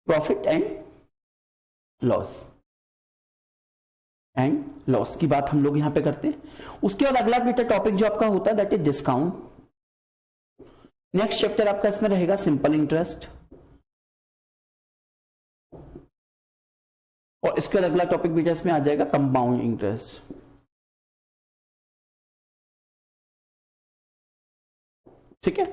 profit and loss and loss की बात हम लोग यहां पे करते हैं। उसके बाद अगला बेटा टॉपिक जो आपका होता है that is discount. Next chapter आपका इसमें रहेगा सिंपल इंटरेस्ट, और इसके बाद अगला टॉपिक बेटा इसमें आ जाएगा कंपाउंड इंटरेस्ट। ठीक है,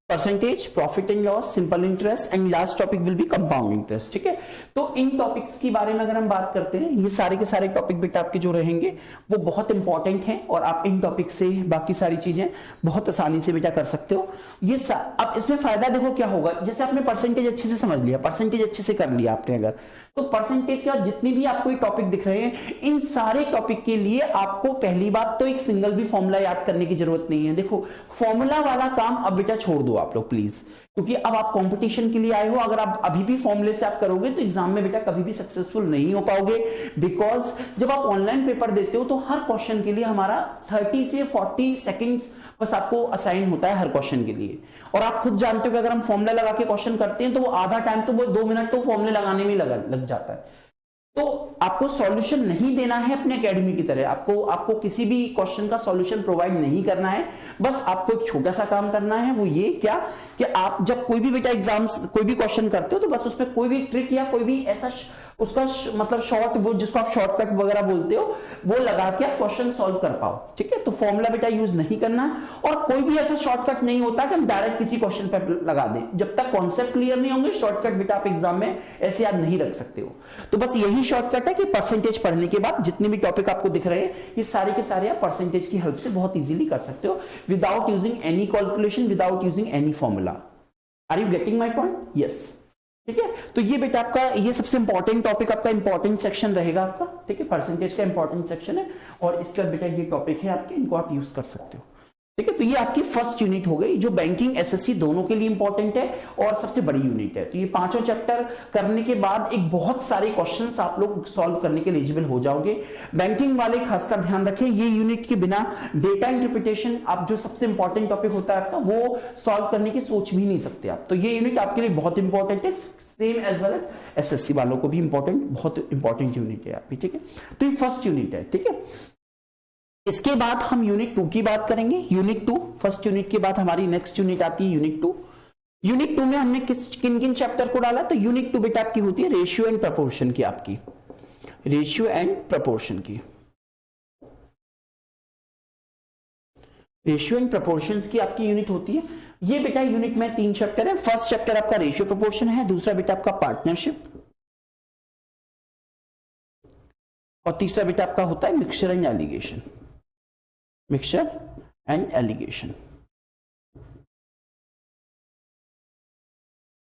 percentage, profit and loss, simple interest and last topic will be compound interest. ठीक है, तो इन टॉपिक्स के बारे में अगर हम बात करते हैं, ये सारे के सारे टॉपिक बेटा आपके जो रहेंगे वो बहुत इंपॉर्टेंट हैं और आप इन टॉपिक से बाकी सारी चीजें बहुत आसानी से बेटा कर सकते हो। ये अब इसमें फायदा देखो क्या होगा, जैसे आपने परसेंटेज अच्छे से समझ लिया, परसेंटेज अच्छे से कर लिया आपने अगर, तो परसेंटेज के बाद जितने भी आपको ये टॉपिक दिख रहे हैं, इन सारे टॉपिक के लिए आपको पहली बात तो एक सिंगल भी फॉर्मूला याद करने की जरूरत नहीं है। देखो, फॉर्मूला वाला काम अब बेटा छोड़ दो आप लोग प्लीज, क्योंकि अब आप कंपटीशन के लिए आए हो। अगर आप अभी भी फॉर्मूले से आप करोगे तो एग्जाम में बेटा कभी भी सक्सेसफुल नहीं हो पाओगे, बिकॉज जब आप ऑनलाइन पेपर देते हो तो हर क्वेश्चन के लिए हमारा 30 से 40 सेकेंड्स बस आपको असाइन होता है हर क्वेश्चन के लिए, और आप खुद जानते हो कि अगर हम फॉर्मूला लगा के क्वेश्चन करते हैं तो वो आधा टाइम तो वो 2 मिनट तो फॉर्मूले लगाने में लग जाता है। तो आपको सॉल्यूशन नहीं देना है अपने एकेडमी की तरह, आपको किसी भी क्वेश्चन का सॉल्यूशन प्रोवाइड नहीं करना है। बस आपको एक छोटा सा काम करना है, वो ये क्या कि आप जब कोई भी बेटा एग्जाम्स कोई भी क्वेश्चन करते हो तो बस उसमें कोई भी ट्रिक या कोई भी ऐसा उसका मतलब शॉर्ट, वो जिसको आप शॉर्टकट वगैरह बोलते हो, वो लगा के आप क्वेश्चन सॉल्व कर पाओ। ठीक है, तो फॉर्मूला बेटा यूज नहीं करना, और कोई भी ऐसा शॉर्टकट नहीं होता कि हम डायरेक्ट किसी क्वेश्चन पर लगा दें। जब तक कॉन्सेप्ट क्लियर नहीं होंगे, शॉर्टकट बेटा आप एग्जाम में ऐसे याद नहीं रख सकते हो। तो बस यही शॉर्टकट है कि परसेंटेज पढ़ने के बाद जितने भी टॉपिक आपको दिख रहे हैं, ये सारे के सारे आप परसेंटेज की हेल्प से बहुत इजीली कर सकते हो, without using any calculation, without using any formula. Are you getting my point? Yes. ठीक है, तो ये बेटा आपका ये सबसे इंपॉर्टेंट टॉपिक, आपका इंपॉर्टेंट सेक्शन रहेगा आपका। ठीक है, परसेंटेज का इंपॉर्टेंट सेक्शन है, और इसके बाद बेटा ये टॉपिक है आपके, इनको आप यूज कर सकते हो। ठीक है, तो ये आपकी फर्स्ट यूनिट हो गई जो बैंकिंग एसएससी दोनों के लिए इंपॉर्टेंट है और सबसे बड़ी यूनिट है। तो ये 5 चैप्टर करने के बाद एक बहुत सारे क्वेश्चंस आप लोग सॉल्व करने के एलिजिबल हो जाओगे। बैंकिंग वाले खासकर ध्यान रखें, ये यूनिट के बिना डेटा इंटरप्रिटेशन, आप जो सबसे इंपॉर्टेंट टॉपिक होता है आपका, वो सॉल्व करने की सोच भी नहीं सकते आप। तो ये यूनिट आपके लिए बहुत इंपॉर्टेंट है, same as well as SSC वालों को भी इंपॉर्टेंट, बहुत इंपॉर्टेंट यूनिट है आपकी। ठीक है, तो ये फर्स्ट यूनिट है। ठीक है, इसके बाद हम यूनिट 2 की बात करेंगे। यूनिट 2, फर्स्ट यूनिट के बाद हमारी नेक्स्ट यूनिट आती है यूनिट 2। यूनिट 2 में हमने किन किन चैप्टर को डाला? तो यूनिट 2 बेटा आपकी होती है रेशियो एंड प्रपोर्शन की, आपकी रेशियो एंड प्रपोर्शन की, रेशियो एंड प्रपोर्शंस की आपकी यूनिट होती है। ये बेटा यूनिट में 3 चैप्टर है। फर्स्ट चैप्टर आपका रेशियो प्रपोर्शन है, दूसरा बेटा आपका पार्टनरशिप, और तीसरा बेटा आपका होता है mixture and allegation, mixture and allegation.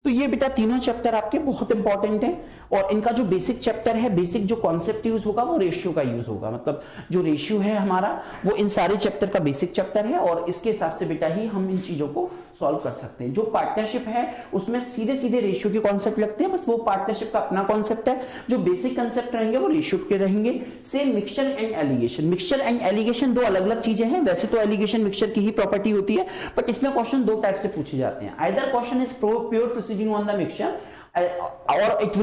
तो ये बेटा तीनों चैप्टर आपके बहुत इंपॉर्टेंट हैं और इनका जो बेसिक चैप्टर है, बेसिक जो कॉन्सेप्ट यूज होगा वो रेशियो का यूज होगा। मतलब जो रेशियो है हमारा वो इन सारे चैप्टर का बेसिक चैप्टर है और इसके हिसाब से बेटा ही हम इन चीजों को सॉल्व कर सकते हैं। जो पार्टनरशिप है उसमें सीधे सीधे रेशियो के कॉन्सेप्ट लगते हैं, बस वो पार्टनरशिप का अपना कॉन्सेप्ट है। जो बेसिक कॉन्सेप्ट रहेंगे वो रेशियो के रहेंगे। Same mixture and allegation, mixture and allegation दो अलग अलग चीजें हैं। वैसे तो एलिगेशन मिक्सचर की ही प्रॉपर्टी होती है, बट इसमें क्वेश्चन दो टाइप से पूछे जाते हैं। Either question is pure proceeding on the mixture और it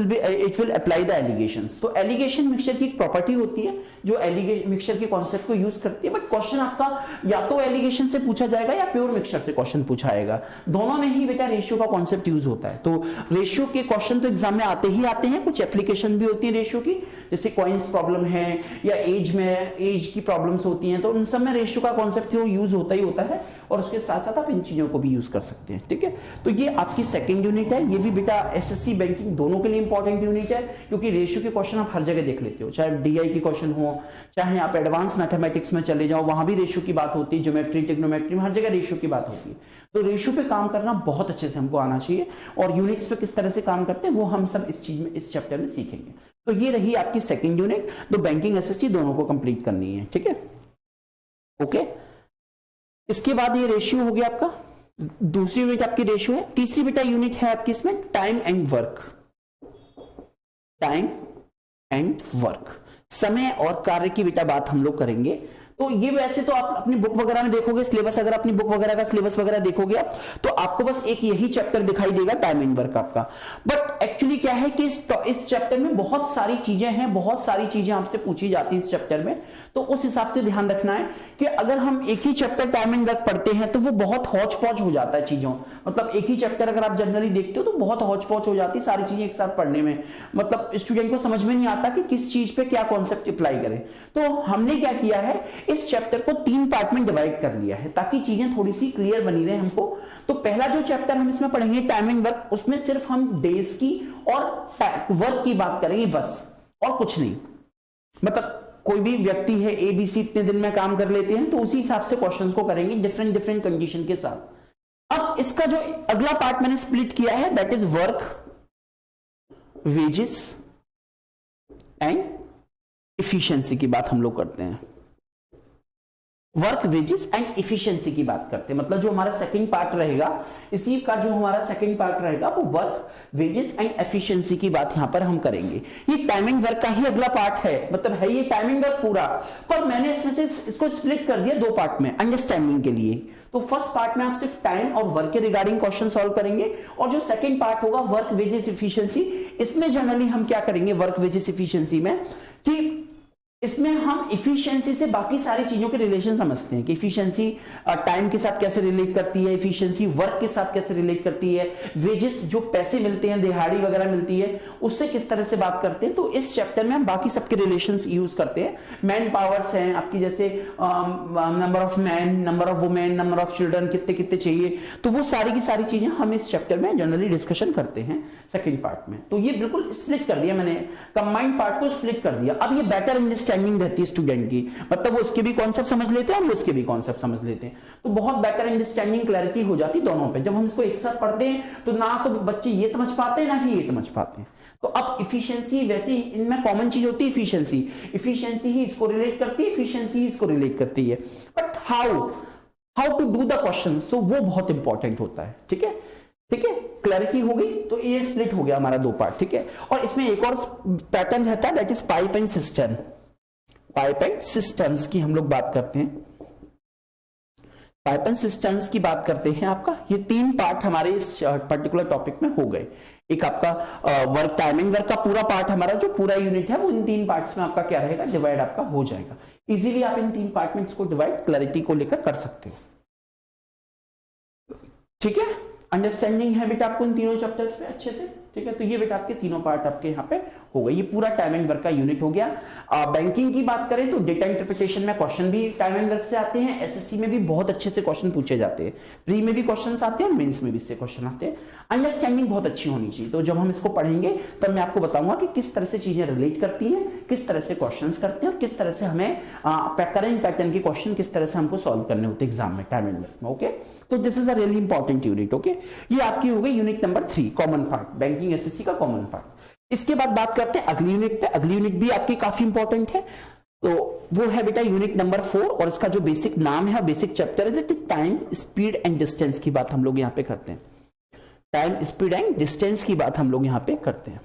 will apply the alligations. तो एलिगेशन मिक्सचर की एक प्रॉपर्टी होती है जो एलिगेशन मिक्सचर के कॉन्सेप्ट को यूज करती है, बट क्वेश्चन आपका या तो एलिगेशन से पूछा जाएगा या प्योर मिक्सचर से क्वेश्चन पूछा जाएगा। दोनों में ही बेटा रेशियो का कॉन्सेप्ट यूज होता है। तो रेशियो के क्वेश्चन तो एग्जाम में आते ही आते हैं, कुछ एप्लीकेशन भी होती है रेशियो की, जैसे कॉइन्स प्रॉब्लम है या एज की प्रॉब्लम्स होती हैं, तो उन सब में रेशियो का कॉन्सेप्ट यूज होता ही होता है और उसके साथ साथ आप इन चीजों को भी यूज कर सकते हैं। ठीक है, तो ये आपकी सेकंड यूनिट है। ये भी बेटा एसएससी बैंकिंग दोनों के लिए इंपॉर्टेंट यूनिट है, क्योंकि रेशियो के क्वेश्चन आप हर जगह देख लेते हो, चाहे डीआई के क्वेश्चन हो, चाहे आप एडवांस मैथमेटिक्स में चले जाओ, वहां भी रेशियो की बात होती है, ज्योमेट्री ट्रिग्नोमेट्री में हर जगह रेशियो की बात होती है। तो रेशियो पे काम करना बहुत अच्छे से हमको आना चाहिए और यूनिट्स पे किस तरह से काम करते हैं वो हम सब इस चीज में, इस चैप्टर में सीखेंगे। तो ये रही आपकी सेकंड यूनिट, तो बैंकिंग एसएससी दोनों को कंप्लीट करनी है। ठीक है, ओके। इसके बाद ये रेशियो हो गया आपका, दूसरी यूनिट आपकी रेशियो है। तीसरी बेटा यूनिट है आपकी इसमें time and work, time and work, समय और कार्य की बेटा बात हम लोग करेंगे। तो ये वैसे तो आप अपनी बुक वगैरह में देखोगे सिलेबस, अगर अपनी बुक वगैरह का सिलेबस वगैरह देखोगे आप, तो आपको बस एक यही चैप्टर दिखाई देगा टाइम एंड वर्क आपका। बट एक्चुअली क्या है कि इस चैप्टर में बहुत सारी चीजें हैं, बहुत सारी चीजें आपसे पूछी जाती है इस चैप्टर में। तो उस हिसाब से ध्यान रखना है कि अगर हम एक ही चैप्टर टाइम एंड वर्क पढ़ते हैं तो वो बहुत हौच पौच हो जाता है चीजों, मतलब एक ही चैप्टर अगर आप जनरली देखते हो तो बहुत हौच पौच हो जाती है सारी चीजें एक साथ पढ़ने में, मतलब स्टूडेंट को समझ में नहीं आता कि किस चीज पे क्या कॉन्सेप्ट अप्लाई करें। तो हमने क्या किया है, इस चैप्टर को 3 पार्ट में डिवाइड कर लिया है ताकि चीजें थोड़ी सी क्लियर बनी रहे हमको। तो पहला जो चैप्टर हम इसमें पढ़ेंगे टाइम एंड वर्क, उसमें सिर्फ हम डेज की और वर्क की बात करेंगे बस, और कुछ नहीं। मतलब कोई भी व्यक्ति है एबीसी इतने दिन में काम कर लेते हैं, तो उसी हिसाब से क्वेश्चंस को करेंगे डिफरेंट डिफरेंट कंडीशन के साथ। अब इसका जो अगला पार्ट मैंने स्प्लिट किया है that is work, wages and efficiency की बात हम लोग करते हैं। वर्क, वेजेस एंड इफिशियंसी की बात करते हैं, मतलब जो हमारा सेकंड पार्ट रहेगा, इसी का जो हमारा सेकंड पार्ट रहेगा वो वर्क, वेजेस एंड एफिशिएंसी की बात यहां पर हम करेंगे। ये टाइमिंग वर्क का ही अगला पार्ट है, मतलब है ये टाइमिंग वर्क पूरा, पर मैंने इसमें से इसको स्प्लिट कर दिया 2 पार्ट में अंडरस्टैंडिंग के लिए। तो फर्स्ट पार्ट में आप सिर्फ टाइम और वर्क के रिगार्डिंग क्वेश्चन सॉल्व करेंगे, और जो सेकंड पार्ट होगा वर्क, वेजेस, इफिशिएंसी, इसमें जनरली हम क्या करेंगे वर्क, वेजेस, इफिशिएंसी में कि इसमें हम इफिशिएंसी से बाकी सारी चीजों के रिलेशन समझते हैं कि इफिशिएंसी टाइम के साथ कैसे रिलेट करती है, इफिशिएंसी वर्क के साथ कैसे रिलेट करती है, वेजेस जो पैसे मिलते हैं, दिहाड़ी वगैरह मिलती है, उससे किस तरह से बात करते हैं। तो इस चैप्टर में हम बाकी सबके रिलेशंस यूज करते हैं। मैन पावर्स हैं आपकी, जैसे number of man, number of women, number of children, कितने कितने चाहिए, तो वो सारी की सारी चीजें हम इस चैप्टर में जनरली डिस्कशन करते हैं सेकंड पार्ट में। तो ये बिल्कुल स्प्लिट कर दिया मैंने, कंबाइंड पार्ट को स्प्लिट कर दिया। अब ये बेटर अंडरस्टैंडिंग रहती है स्टूडेंट की, मतलब वो उसके भी कॉन्सेप्ट समझ लेते हैं और वो इसके भी कॉन्सेप्ट समझ लेते हैं, तो बहुत बेटर अंडरस्टैंडिंग, क्लैरिटी हो जाती है दोनों पे। जब हम इसको एक साथ पढ़ते हैं तो ना तो बच्चे ये समझ पाते हैं ना ही ये समझ पाते हैं। तो अब इफिशिएंसी, वैसे इनमें कॉमन चीज होती है इफिशिएंसी, इफिशिएंसी ही इसको रिलेट करती है, इफिशिएंसी ही इसको रिलेट करती है, but how to do the questions, तो वो बहुत इंपॉर्टेंट होता है। ठीक है, ठीक है, क्लैरिटी हो गई। तो ये स्प्लिट हो गया हमारा 2 पार्ट। ठीक है, और इसमें एक और पैटर्न रहता है that is pipe and cistern. Pipe and cisterns की हम लोग बात करते हैं, पाइप एंड सिस्टर्न्स की बात करते हैं। आपका ये 3 पार्ट हमारे इस पर्टिकुलर टॉपिक में हो गए। एक आपका वर्क, टाइमिंग वर्क का पूरा पार्ट, हमारा जो पूरा यूनिट है वो इन 3 पार्ट्स में आपका क्या रहेगा, डिवाइड आपका हो जाएगा। इजीली आप इन 3 पार्ट में इसको डिवाइड क्लैरिटी को लेकर कर सकते हो। ठीक है, अंडरस्टैंडिंग है बेटा आपको इन तीनों चैप्टर्स में अच्छे से। ठीक है। तो ये बेटा आपके तीनों पार्ट आपके यहाँ पे हो गए, ये पूरा टाइम एंड वर्क का यूनिट हो गया। बैंकिंग की बात करें तो डेटा इंटरप्रिटेशन में क्वेश्चन भी टाइम एंड वर्क से आते हैं, एसएससी में भी बहुत अच्छे से क्वेश्चन पूछे जाते हैं, प्री में भी क्वेश्चन आते हैं और मेंस में भी इससे क्वेश्चन आते हैं। अंडरस्टैंडिंग बहुत अच्छी होनी चाहिए, तो जब हम इसको पढ़ेंगे तब मैं आपको बताऊंगा कि किस तरह से चीजें रिलेट करती हैं, किस तरह से क्वेश्चन करते हैं और किस तरह से हमें करंट पैटर्न के क्वेश्चन किस तरह से हमको सॉल्व करने होते हैं एग्जाम में टाइम एंड वर्क में। ओके, तो this is a really important unit. Okay, ये आपकी हो गई unit number 3 common part, banking SSC का कॉमन पार्ट। इसके बाद बात करते हैं अगली यूनिट पे। अगली यूनिट भी आपकी काफी इंपॉर्टेंट है, तो वो है बेटा यूनिट नंबर 4 और इसका जो बेसिक नाम है, बेसिक चैप्टर है टाइम स्पीड एंड डिस्टेंस की बात हम लोग यहाँ पे करते हैं। टाइम स्पीड एंड डिस्टेंस की बात हम लोग यहाँ पे करते हैं,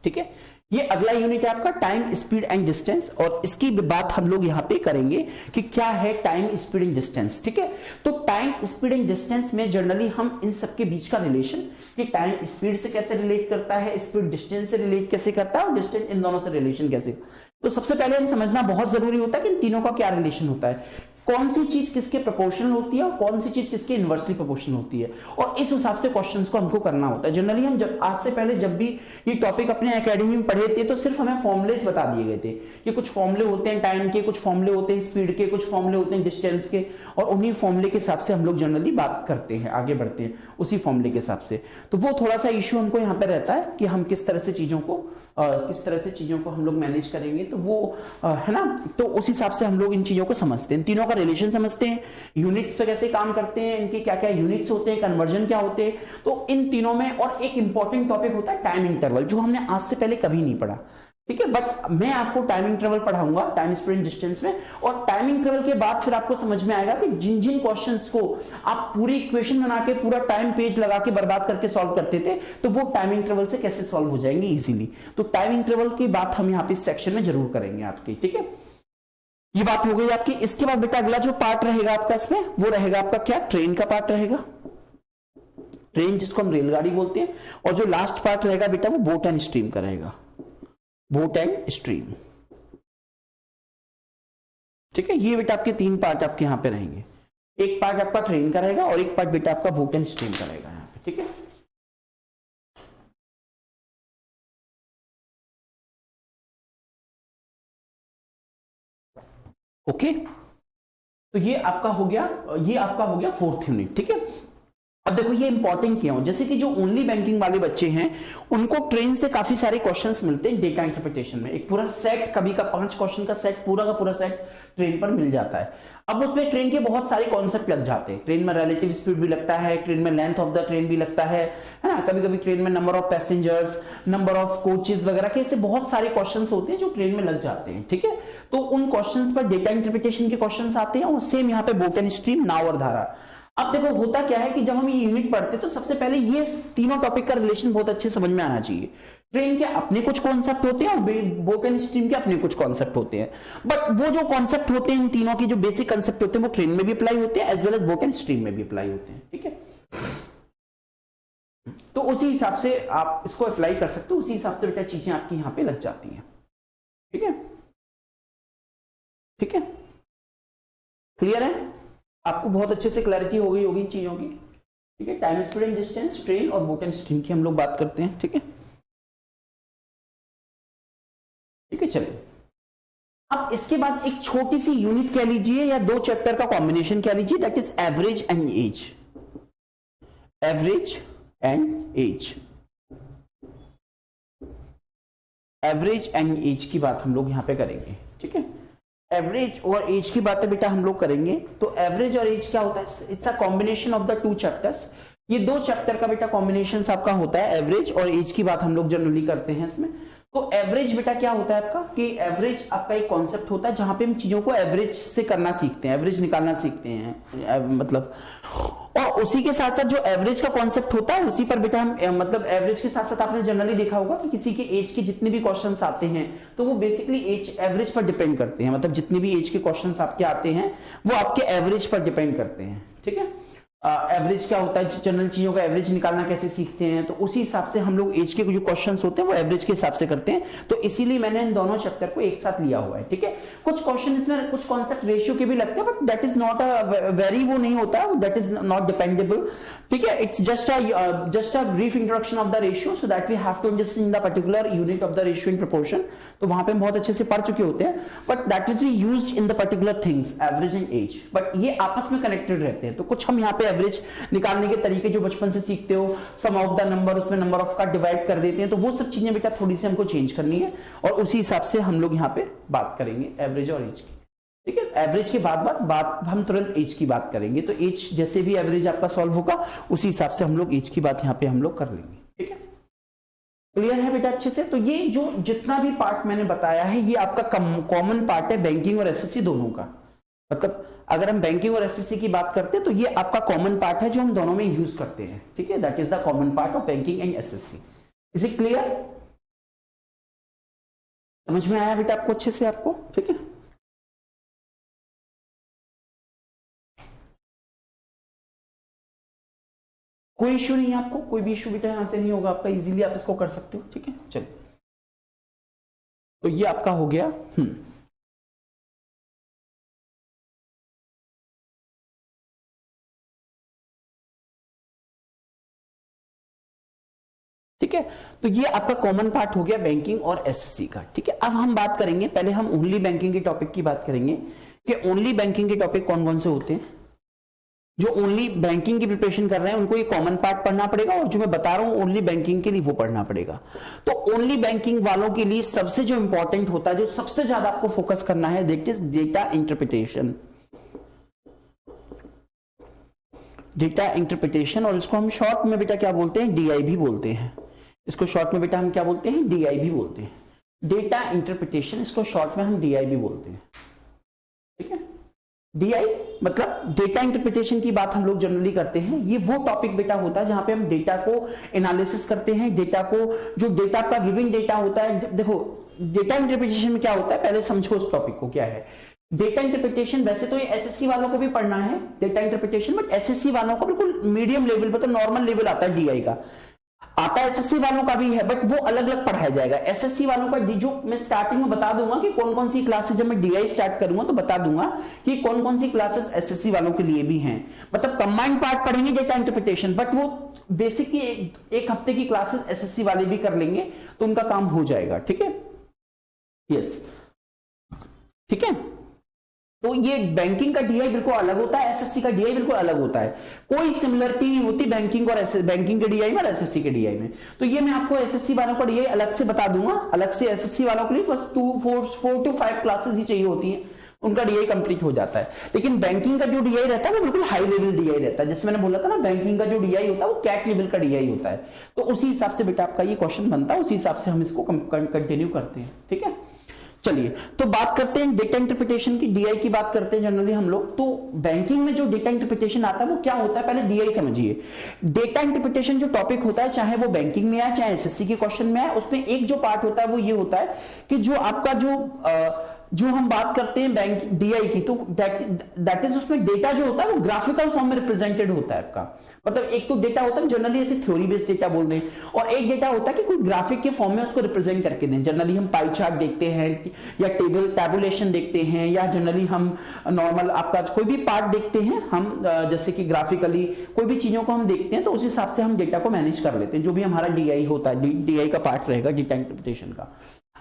ठीक है। ये अगला यूनिट है आपका टाइम स्पीड एंड डिस्टेंस, और इसकी बात हम लोग यहाँ पे करेंगे कि क्या है टाइम स्पीड एंड डिस्टेंस, ठीक है। तो टाइम स्पीड एंड डिस्टेंस में जनरली हम इन सबके बीच का रिलेशन, कि टाइम स्पीड से कैसे रिलेट करता है, स्पीड डिस्टेंस से रिलेट कैसे करता है और डिस्टेंस इन दोनों से रिलेशन कैसे, तो सबसे पहले हम समझना बहुत जरूरी होता है कि इन तीनों का क्या रिलेशन होता है, कौन सी चीज किसके प्रोपोर्शनल होती है और कौन सी चीज किसके इनवर्सली प्रोपोर्शनल होती है, और इस हिसाब से क्वेश्चंस को हमको करना होता है। जनरली हम जब आज से पहले जब भी ये टॉपिक अपने एकेडमी में पढ़े थे तो सिर्फ हमें फॉर्मुलेस बता दिए गए थे कि कुछ फॉर्मुले होते हैं टाइम के, कुछ फॉर्मुले होते हैं स्पीड के, कुछ फॉर्मुले होते हैं डिस्टेंस के, और उन्हीं फॉर्मुले के हिसाब से हम लोग जनरली बात करते हैं, आगे बढ़ते हैं उसी फॉर्मुले के हिसाब से। तो वो थोड़ा सा इश्यू हमको यहाँ पे रहता है कि हम किस तरह से चीजों को हम लोग मैनेज करेंगे, तो वो है ना, तो उस हिसाब से हम लोग इन चीजों को समझते हैं, इन तीनों का रिलेशन समझते हैं, यूनिट्स पे कैसे काम करते हैं, इनके क्या क्या यूनिट्स होते हैं, कन्वर्जन क्या होते हैं, तो इन तीनों में। और एक इंपॉर्टेंट टॉपिक होता है टाइम इंटरवल, जो हमने आज से पहले कभी नहीं पढ़ा, ठीक है। बट मैं आपको टाइम इंटरवल पढ़ाऊंगा टाइम स्पीड एंड डिस्टेंस में, और टाइम इंटरवल के बाद फिर आपको समझ में आएगा कि जिन जिन क्वेश्चंस को आप पूरी इक्वेशन बना के पूरा टाइम पेज लगा के बर्बाद करके सॉल्व करते थे, तो वो टाइम इंटरवल से कैसे सॉल्व हो जाएंगे इजीली। तो टाइम इंटरवल की बात हम यहाँ पे इस सेक्शन में जरूर करेंगे आपकी, ठीक है। ये बात हो गई आपकी। इसके बाद बेटा अगला जो पार्ट रहेगा आपका इसमें, वो रहेगा आपका क्या, ट्रेन का पार्ट रहेगा, ट्रेन जिसको हम रेलगाड़ी बोलते हैं, और जो लास्ट पार्ट रहेगा बेटा वो बोट एंड स्ट्रीम का रहेगा, बोट एंड स्ट्रीम, ठीक है। ये बेटा आपके 3 पार्ट आपके यहां पे रहेंगे, एक पार्ट आपका ट्रेन का रहेगा और एक पार्ट बेटा आपका बोट एंड स्ट्रीम का रहेगा यहां पे, ठीक है। ओके, तो ये आपका हो गया, ये आपका हो गया 4th यूनिट, ठीक है। अब देखो ये इंपॉर्टेंट क्यों, जैसे कि जो ओनली बैंकिंग वाले बच्चे हैं उनको ट्रेन से काफी सारे क्वेश्चंस मिलते हैं डेटा इंटरप्रिटेशन में, एक पूरा सेट, कभी का 5 क्वेश्चन का सेट, पूरा का पूरा सेट ट्रेन पर मिल जाता है। अब उसमें ट्रेन के बहुत सारे कॉन्सेप्ट लग जाते हैं, ट्रेन में रिलेटिव स्पीड भी लगता है, ट्रेन में लेंथ ऑफ द ट्रेन भी लगता है ना, कभी कभी ट्रेन में number of passengers, number of coaches वगैरह के ऐसे बहुत सारे क्वेश्चंस होते हैं जो ट्रेन में लग जाते हैं, ठीक है। तो उन क्वेश्चंस पर डेटा इंटरप्रिटेशन के क्वेश्चंस आते हैं, और सेम यहाँ पे बोट एंड स्ट्रीम, नाव और धारा। अब देखो होता क्या है कि जब हम ये यूनिट पढ़ते तो सबसे पहले ये तीनों टॉपिक का रिलेशन बहुत अच्छे समझ में आना चाहिए। ट्रेन के अपने कुछ कॉन्सेप्ट होते हैं और बोट एंड स्ट्रीम के अपने कुछ कॉन्सेप्ट होते हैं, बट वो जो कॉन्सेप्ट होते हैं इन तीनों की जो बेसिक कॉन्सेप्ट होते हैं वो ट्रेन में भी अप्लाई होते हैं as well as boat and stream में भी अप्लाई होते हैं, ठीक है। तो उसी हिसाब से आप इसको अप्लाई कर सकते हो, उसी हिसाब से बेटा चीजें आपकी यहां पे लग जाती हैं, ठीक है, ठीक है। क्लियर है, आपको बहुत अच्छे से क्लैरिटी हो गई होगी चीजों की, ठीक है। Time speed and distance, train और बोट एंड स्ट्रीम की हम लोग बात करते हैं, ठीक है, ठीक है। चलिए अब इसके बाद एक छोटी सी यूनिट कह लीजिए या 2 चैप्टर का कॉम्बिनेशन कह लीजिए, that is average and age, average and age, average and age की बात हम लोग यहां पे करेंगे, ठीक है। एवरेज और एज की बातें बेटा हम लोग करेंगे। तो एवरेज और एज क्या होता है, it's a combination of the 2 chapters, ये 2 चैप्टर का बेटा कॉम्बिनेशन आपका होता है। एवरेज और एज की बात हम लोग जनरली करते हैं इसमें। तो एवरेज बेटा क्या होता है आपका, कि एवरेज आपका एक कॉन्सेप्ट होता है जहां पे हम चीजों को एवरेज से करना सीखते हैं, एवरेज निकालना सीखते हैं, मतलब, और उसी के साथ साथ जो एवरेज का कॉन्सेप्ट होता है उसी पर बेटा हम, मतलब एवरेज के साथ साथ आपने जनरली देखा होगा कि किसी के एज के जितने भी क्वेश्चंस आते हैं तो वो बेसिकली एज, एवरेज पर डिपेंड करते हैं, मतलब जितने भी एज के क्वेश्चंस आपके आते हैं वो आपके एवरेज पर डिपेंड करते हैं, ठीक है। एवरेज क्या होता है, जनरल चीजों का एवरेज निकालना कैसे सीखते हैं, तो उसी हिसाब से हम लोग एज के जो क्वेश्चंस होते हैं वो एवरेज के हिसाब से करते हैं। तो इसीलिए मैंने इन दोनों चैप्टर को एक साथ लिया हुआ है, ठीक है। कुछ क्वेश्चन इसमें कुछ कॉन्सेप्ट रेशियो के भी लगते हैं, but that is not a very, वो नहीं होता, दैट इज नॉट डिपेंडेबल, ठीक है। It's just a brief introduction of the ratio so that we have to understand the particular unit of the ratio in proportion. तो वहां पे बहुत अच्छे से पढ़ चुके होते हैं, but that is be used in the particular things average and age, but ये आपस में कनेक्टेड रहते हैं। तो कुछ हम यहाँ पे एवरेज निकालने के तरीके जो बचपन से सीखते हो, सम ऑफ द नंबर, उसमें नंबर ऑफ का डिवाइड कर देते हैं, तो वो सब चीजें बेटा थोड़ी सी हमको चेंज करनी है, और उसी हिसाब से हम लोग यहाँ पे बात करेंगे एवरेज और एज की, ठीक है। एवरेज के बाद हम तुरंत एज की बात करेंगे, तो एज जैसे भी एवरेज आपका सॉल्व होगा उसी हिसाब से हम लोग एज की बात यहाँ पे हम लोग कर लेंगे, ठीक है। क्लियर है बेटा अच्छे से? तो ये जो जितना भी पार्ट मैंने बताया है ये आपका कॉमन पार्ट है बैंकिंग और एसएससी दोनों का। मतलब अगर हम बैंकिंग और एसएससी की बात करते हैं तो ये आपका कॉमन पार्ट है जो हम दोनों में यूज करते हैं, ठीक है। That is the common part of banking and SSC. Is it clear? समझ में आया बेटा आपको अच्छे से आपको, ठीक है। कोई इश्यू नहीं है आपको, कोई भी इश्यू बेटा यहां से नहीं होगा आपका, इजीली आप इसको कर सकते हो, ठीक है। चलिए, तो ये आपका हो गया। ठीक है, तो ये आपका कॉमन पार्ट हो गया बैंकिंग और एसएससी का, ठीक है। अब हम बात करेंगे, पहले हम ओनली बैंकिंग के टॉपिक की बात करेंगे कि ओनली बैंकिंग के टॉपिक कौन कौन से होते हैं। जो ओनली बैंकिंग की प्रिपरेशन कर रहे हैं उनको ये कॉमन पार्ट पढ़ना पड़ेगा, और जो मैं बता रहा हूं ओनली बैंकिंग के लिए वो पढ़ना पड़ेगा। तो ओनली बैंकिंग वालों के लिए सबसे जो इंपॉर्टेंट होता है, जो सबसे ज्यादा आपको फोकस करना है, that is data interpretation. Data interpretation, और इसको हम शॉर्ट में बेटा क्या बोलते हैं, डीआई भी बोलते हैं। इसको शॉर्ट में बेटा हम क्या बोलते हैं, डीआई भी बोलते हैं। डेटा इंटरप्रिटेशन, इसको शॉर्ट में हम डीआई भी बोलते हैं, ठीक है। डीआई मतलब डेटा इंटरप्रिटेशन की बात हम लोग जनरली करते हैं। ये वो टॉपिक बेटा होता है जहां पे हम डेटा को एनालिसिस करते हैं, डेटा को, जो डेटा का गिविंग डेटा होता है। देखो डेटा इंटरप्रिटेशन में क्या होता है, पहले समझो उस टॉपिक को क्या है। डेटा इंटरप्रिटेशन वैसे तो ये एसएससी वालों को भी पढ़ना है डेटा इंटरप्रिटेशन, बट एसएससी वालों को बिल्कुल मीडियम लेवल पर, तो नॉर्मल लेवल आता है डीआई का, आता है एसएससी वालों का भी है, बट वो अलग अलग पढ़ाया जाएगा। एसएससी वालों का जो मैं स्टार्टिंग में बता दूंगा कि कौन कौन सी क्लासेस, जब मैं डीआई स्टार्ट करूंगा तो बता दूंगा कि कौन कौन सी क्लासेस एसएससी वालों के लिए भी हैं। मतलब कंबाइंड पार्ट पढ़ेंगे डेटा इंटरप्रिटेशन, बट वो बेसिकली एक हफ्ते की क्लासेस एसएससी वाले भी कर लेंगे तो उनका काम हो जाएगा, ठीक है। यस, ठीक है। तो ये बैंकिंग का डीआई बिल्कुल अलग होता है, एसएससी का डीआई बिल्कुल अलग होता है। कोई सिमिलरिटी नहीं होती बैंकिंग और बैंकिंग के डीआई में और एसएससी के डीआई में। तो ये मैं आपको एसएससी वालों का डीआई अलग से बता दूंगा, अलग से एसएससी वालों के लिए फर्स्ट 4 to 5 क्लासेस ही चाहिए होती है, उनका डीआई कंप्लीट हो जाता है। लेकिन बैंकिंग का जो डीआई रहता है वो बिल्कुल हाई लेवल डीआई रहता है। जैसे मैंने बोला था ना, बैंकिंग का जो डीआई होता है वो कैट लेवल का डीआई होता है। तो उसी हिसाब से बेटा आपका ये क्वेश्चन बनता है, उसी हिसाब से हम इसको कंटिन्यू करते हैं, ठीक है। चलिए, तो बात करते हैं डेटा इंटरप्रिटेशन की, डीआई की बात करते हैं जनरली हम लोग। तो बैंकिंग में जो डेटा इंटरप्रिटेशन आता है वो क्या होता है, पहले डीआई समझिए। डेटा इंटरप्रिटेशन जो टॉपिक होता है, चाहे वो बैंकिंग में आए चाहे एसएससी के क्वेश्चन में आए, उसमें एक जो पार्ट होता है वो ये होता है कि जो आपका जो हम बात करते हैं बैंक डीआई की, तो दैट इज उसमें डेटा जो होता है वो ग्राफिकल फॉर्म में रिप्रेजेंटेड होता है आपका। मतलब एक तो डेटा होता है जनरली ऐसे थ्योरी बेस्ड डेटा बोल रहे हैं, और एक डेटा होता है कि कोई ग्राफिक के फॉर्म में उसको रिप्रेजेंट करके दें। जनरली हम पाई चार्ट देखते हैं, या टैबुलेशन देखते हैं, या जनरली हम नॉर्मल आपका कोई भी पार्ट देखते हैं हम, जैसे कि ग्राफिकली कोई भी चीजों को हम देखते हैं, तो उस हिसाब से हम डेटा को मैनेज कर लेते हैं। जो भी हमारा डीआई होता है, डीआई का पार्ट रहेगा डेटा इंटरप्रिटेशन का।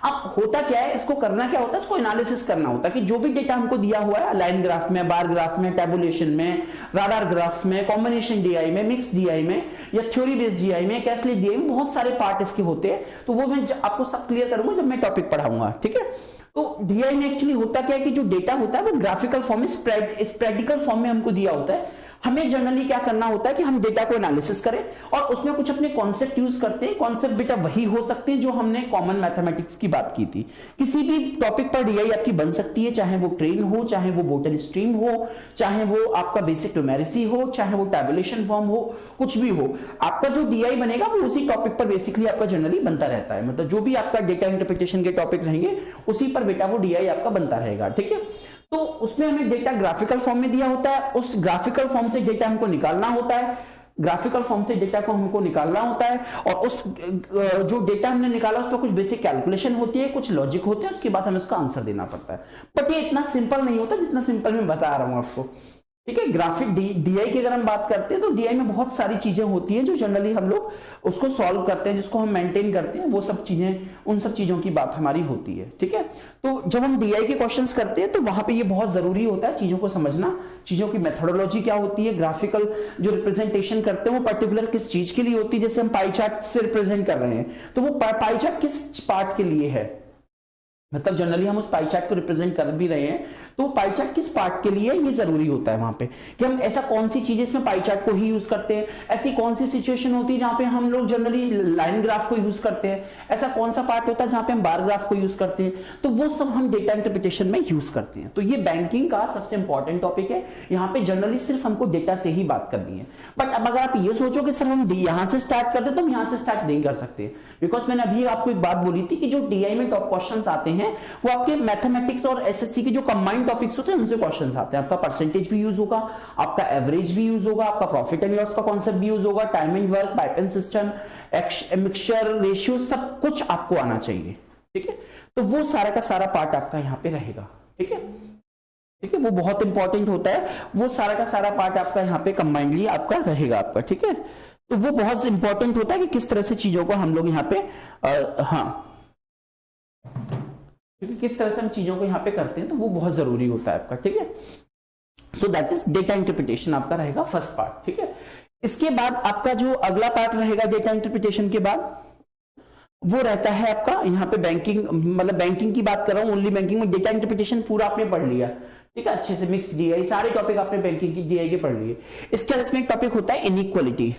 अब होता क्या है, इसको करना क्या होता है, इसको एनालिसिस करना होता है कि जो भी डेटा हमको दिया हुआ है, लाइन ग्राफ में, बार ग्राफ में, टैबुलेशन में, राडार ग्राफ में, कॉम्बिनेशन डीआई में, मिक्स डीआई में, या थ्योरी बेस्ड डीआई में, कैसलेट डीआई में, बहुत सारे पार्ट इसके होते हैं। तो वो मैं आपको सब क्लियर करूंगा जब मैं टॉपिक पढ़ाऊंगा, ठीक है। तो डीआई में एक्चुअली होता क्या है कि जो डेटा होता है वो ग्राफिकल फॉर्म में, स्प्रेडिकल फॉर्म में हमको दिया होता है। हमें जनरली क्या करना होता है कि हम डेटा को एनालिसिस करें और उसमें कुछ अपने कॉन्सेप्ट यूज करते हैं। कॉन्सेप्ट बेटा वही हो सकते हैं जो हमने कॉमन मैथमेटिक्स की बात की थी। किसी भी टॉपिक पर डीआई आपकी बन सकती है, चाहे वो ट्रेन हो, चाहे वो बोटल स्ट्रीम हो, चाहे वो आपका बेसिक न्यूमेरिसी हो, चाहे वो टैबुलेशन फॉर्म हो, कुछ भी हो। आपका जो डीआई बनेगा वो उसी टॉपिक पर बेसिकली आपका जनरली बनता रहता है। मतलब जो भी आपका डेटा इंटरप्रिटेशन के टॉपिक रहेंगे उसी पर बेटा वो डीआई आपका बनता रहेगा, ठीक है। तो उसमें हमें डेटा ग्राफिकल फॉर्म में दिया होता है, उस ग्राफिकल फॉर्म से डेटा हमको निकालना होता है, ग्राफिकल फॉर्म से डेटा को हमको निकालना होता है, और उस जो डेटा हमने निकाला उस पर कुछ बेसिक कैलकुलेशन होती है, कुछ लॉजिक होते हैं, उसके बाद हमें उसका आंसर देना पड़ता है। बट ये इतना सिंपल नहीं होता जितना सिंपल मैं बता रहा हूं आपको, ठीक है। ग्राफिक डीआई की अगर हम बात करते हैं तो डीआई में बहुत सारी चीजें होती हैं जो जनरली हम लोग उसको सॉल्व करते हैं, जिसको हम मेंटेन करते हैं, वो सब चीजें, उन सब चीजों की बात हमारी होती है, ठीक है। तो जब हम डीआई के क्वेश्चंस करते हैं तो वहां पे ये बहुत जरूरी होता है चीजों को समझना, चीजों की मेथोडोलॉजी क्या होती है, ग्राफिकल जो रिप्रेजेंटेशन करते हैं वो पर्टिकुलर किस चीज के लिए होती है। जैसे हम पाई चार्ट से रिप्रेजेंट कर रहे हैं तो वो पाई चार्ट किस पार्ट के लिए है, मतलब जनरली हम उस पाई चार्ट को रिप्रेजेंट कर भी रहे हैं तो पाई चार्ट किस पार्ट के लिए ये जरूरी होता है वहां पे, कि हम ऐसा कौन सी चीज इसमें पाई चार्ट को ही यूज करते हैं, ऐसी कौन सी सिचुएशन होती है जहां पे हम लोग जनरली लाइन ग्राफ को यूज करते हैं, ऐसा कौन सा पार्ट होता है जहां पे हम बार ग्राफ को यूज करते हैं, तो वो सब हम डेटा इंटरप्रिटेशन में यूज करते हैं। तो ये बैंकिंग का सबसे इंपॉर्टेंट टॉपिक है, यहाँ पे जनरली सिर्फ हमको डेटा से ही बात करनी है। बट अब अगर आप ये सोचो कि सर हम यहां से स्टार्ट करते तो हम यहां से स्टार्ट नहीं कर सकते, बिकॉज मैंने अभी आपको एक बात बोली थी कि जो डीआई में टॉप क्वेश्चंस आते हैं वो आपके मैथमेटिक्स और एसएससी के जो कंबाइंड टॉपिक्स होते हैं उनसे क्वेश्चंस आते हैं। आपका परसेंटेज भी यूज होगा, आपका एवरेज भी यूज होगा, आपका प्रॉफिट एंड लॉस का कॉन्सेप्ट भी यूज होगा, time and work, pipeline system, mixture ratio, सब कुछ आपको आना चाहिए, ठीक है। तो वो सारा का सारा पार्ट आपका यहाँ पे रहेगा, ठीक है, ठीक है। वो बहुत इंपॉर्टेंट होता है, वो सारा का सारा पार्ट आपका यहाँ पे कंबाइंडली आपका रहेगा आपका, ठीक है। तो वो बहुत इंपॉर्टेंट होता है कि किस तरह से चीजों को हम लोग यहाँ पे किस तरह से हम चीजों को यहाँ पे करते हैं, तो वो बहुत जरूरी होता है आपका, ठीक है। So that is data interpretation आपका रहेगा फर्स्ट पार्ट, ठीक है। इसके बाद आपका जो अगला पार्ट रहेगा डेटा इंटरप्रिटेशन के बाद वो रहता है आपका यहाँ पे बैंकिंग, मतलब बैंकिंग की बात कर रहा हूं, ओनली बैंकिंग में डेटा इंटरप्रिटेशन पूरा आपने पढ़ लिया, ठीक है, अच्छे से मिक्स डीआई सारे टॉपिक आपने बैंकिंग की डीआई के पढ़ लिए। इसके बाद इसमें एक टॉपिक होता है इनइक्वालिटी,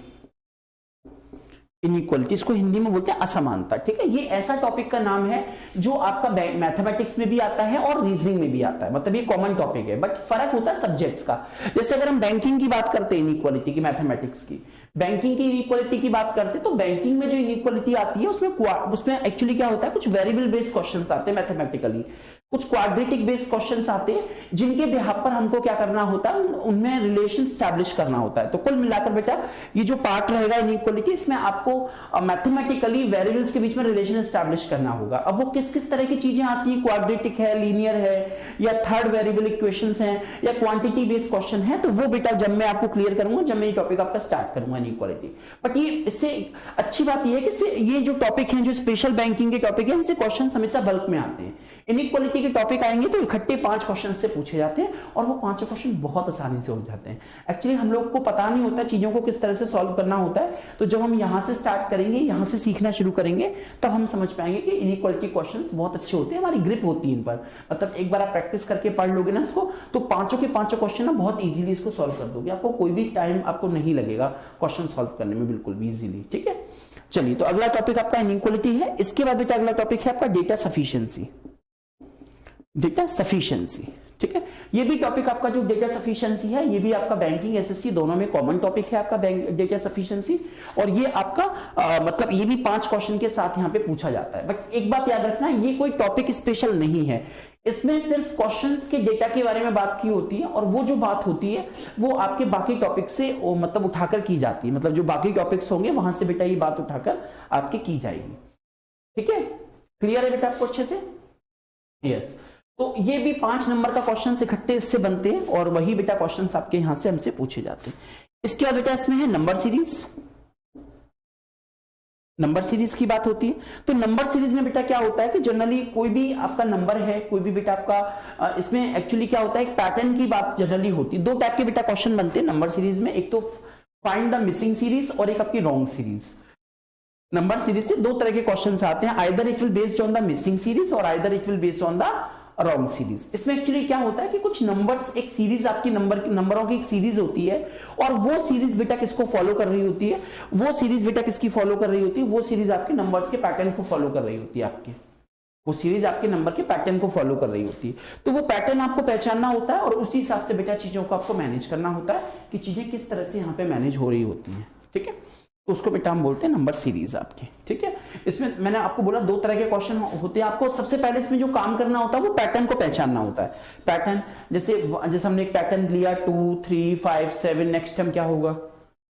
इनइक्वालिटी इसको हिंदी में बोलते हैं असमानता, ठीक है। ये ऐसा टॉपिक का नाम है जो आपका मैथमेटिक्स में भी आता है और रीजनिंग में भी आता है, मतलब ये कॉमन टॉपिक है, बट फर्क होता है सब्जेक्ट्स का। जैसे अगर हम बैंकिंग की बात करते हैं इनइक्वालिटी की, मैथमेटिक्स की बैंकिंग की इनइक्वालिटी की बात करते हैं, तो बैंकिंग में जो इनइक्वालिटी आती है उसमें एक्चुअली क्या होता है, कुछ वेरिएबल बेस्ड क्वेश्चंस आते हैं मैथमेटिकली, कुछ क्वाड्रेटिक बेस्ड क्वेश्चंस आते हैं जिनके बिहाफ पर हमको क्या करना होता है, उनमें रिलेशन स्टैब्लिश करना होता है। तो कुल मिलाकर बेटा ये जो पार्ट रहेगा इनइक्वालिटी, इसमें आपको मैथमेटिकली वेरिएबल्स के बीच में रिलेशन स्टैब्लिश करना होगा। अब वो किस किस तरह की चीजें आती है, क्वाड्रेटिक है, लीनियर है, या थर्ड वेरिएबल इक्वेशंस हैं, या क्वांटिटी बेस्ड क्वेश्चन है, तो वो बेटा जब मैं आपको क्लियर करूंगा, जब मैं ये टॉपिक आपका स्टार्ट करूंगा इनइक्वालिटी। बट ये इससे अच्छी बात ये है कि ये जो टॉपिक है, जो स्पेशल बैंकिंग के टॉपिक है, इनसे क्वेश्चन हमेशा बल्क में आते हैं। इनइक्वालिटी के टॉपिक आएंगे तो इकट्ठे 5 क्वेश्चन से पूछे जाते हैं और वो 5 क्वेश्चन बहुत आसानी से हो जाते हैं। एक्चुअली हम लोग को पता नहीं होता चीजों को किस तरह से सॉल्व करना होता है, तो जब हम यहां से स्टार्ट करेंगे, यहां से सीखना शुरू करेंगे, तब हम समझ पाएंगे कि इनइक्वालिटी क्वेश्चंस बहुत अच्छे होते हैं, हमारी ग्रिप होती है इन पर। मतलब एक बार आप प्रैक्टिस करके पढ़ लोगे ना इसको, तो 5 के 5 क्वेश्चन ना बहुत इजीली इसको सॉल्व कर दोगे, आपको कोई भी टाइम आपको नहीं लगेगा क्वेश्चन सॉल्व करने में, बिल्कुल भी इजीली, ठीक है। चलिए, तो अगला टॉपिक आपका इनइक्वालिटी है। इसके बाद बेटा अगला टॉपिक है आपका डेटा सफिशिएंसी, डेटा सफिशिएंसी, ठीक है। ये भी टॉपिक आपका जो डेटा सफिशिएंसी है, ये भी आपका बैंकिंग एसएससी दोनों में कॉमन टॉपिक है आपका डेटा सफिशिएंसी, और ये आपका मतलब ये भी 5 क्वेश्चन के साथ यहाँ पे पूछा जाता है। बट एक बात याद रखना, ये कोई टॉपिक स्पेशल नहीं है, इसमें सिर्फ क्वेश्चंस के डेटा के बारे में बात की होती है, और वो जो बात होती है वो आपके बाकी टॉपिक से मतलब उठाकर की जाती है, मतलब जो बाकी टॉपिक्स होंगे वहां से बेटा ये बात उठाकर आपके की जाएगी, ठीक है। क्लियर है बेटा आपको अच्छे से? यस। तो ये भी 5 नंबर का क्वेश्चन इकट्ठे इससे बनते हैं, और वही बेटा क्वेश्चन आपके यहां से हमसे पूछे जाते हैं। इसके बाद बेटा इसमें है नंबर सीरीज, नंबर सीरीज की बात होती है। तो नंबर सीरीज में बेटा क्या होता है कि जनरली कोई भी आपका नंबर है, कोई भी बेटा आपका इसमें एक्चुअली क्या होता है, एक पैटर्न की बात जनरली होती है। 2 टाइप के बेटा क्वेश्चन बनते हैं नंबर सीरीज में, एक तो फाइंड द मिसिंग सीरीज और एक आपकी रॉन्ग सीरीज। नंबर सीरीज से 2 तरह के क्वेश्चंस आते हैं, either it will based on the missing series और either it will based on the wrong series. इसमें एक्चुअली क्या होता है कि कुछ नंबर्स, एक सीरीज आपकी नंबरों की एक सीरीज होती है, और वो सीरीज बेटा किसको फॉलो कर रही होती है, वो सीरीज बेटा किसकी फॉलो कर रही होती है, वो सीरीज आपके नंबर्स के पैटर्न को फॉलो कर रही होती है, आपके वो सीरीज आपके नंबर के पैटर्न को फॉलो कर रही होती है। तो वो पैटर्न आपको पहचानना होता है, और उसी हिसाब से बेटा चीजों को आपको मैनेज करना होता है कि चीजें किस तरह से यहाँ पे मैनेज हो रही होती है, ठीक है। तो उसको बेटा हम बोलते हैं नंबर सीरीज आपके, ठीक है। इसमें मैंने आपको बोला 2 तरह के क्वेश्चन होते हैं। आपको सबसे पहले इसमें जो काम करना होता है वो पैटर्न को पहचानना होता है। पैटर्न जैसे हमने एक पैटर्न लिया 2 3 5 7, नेक्स्ट टाइम क्या होगा,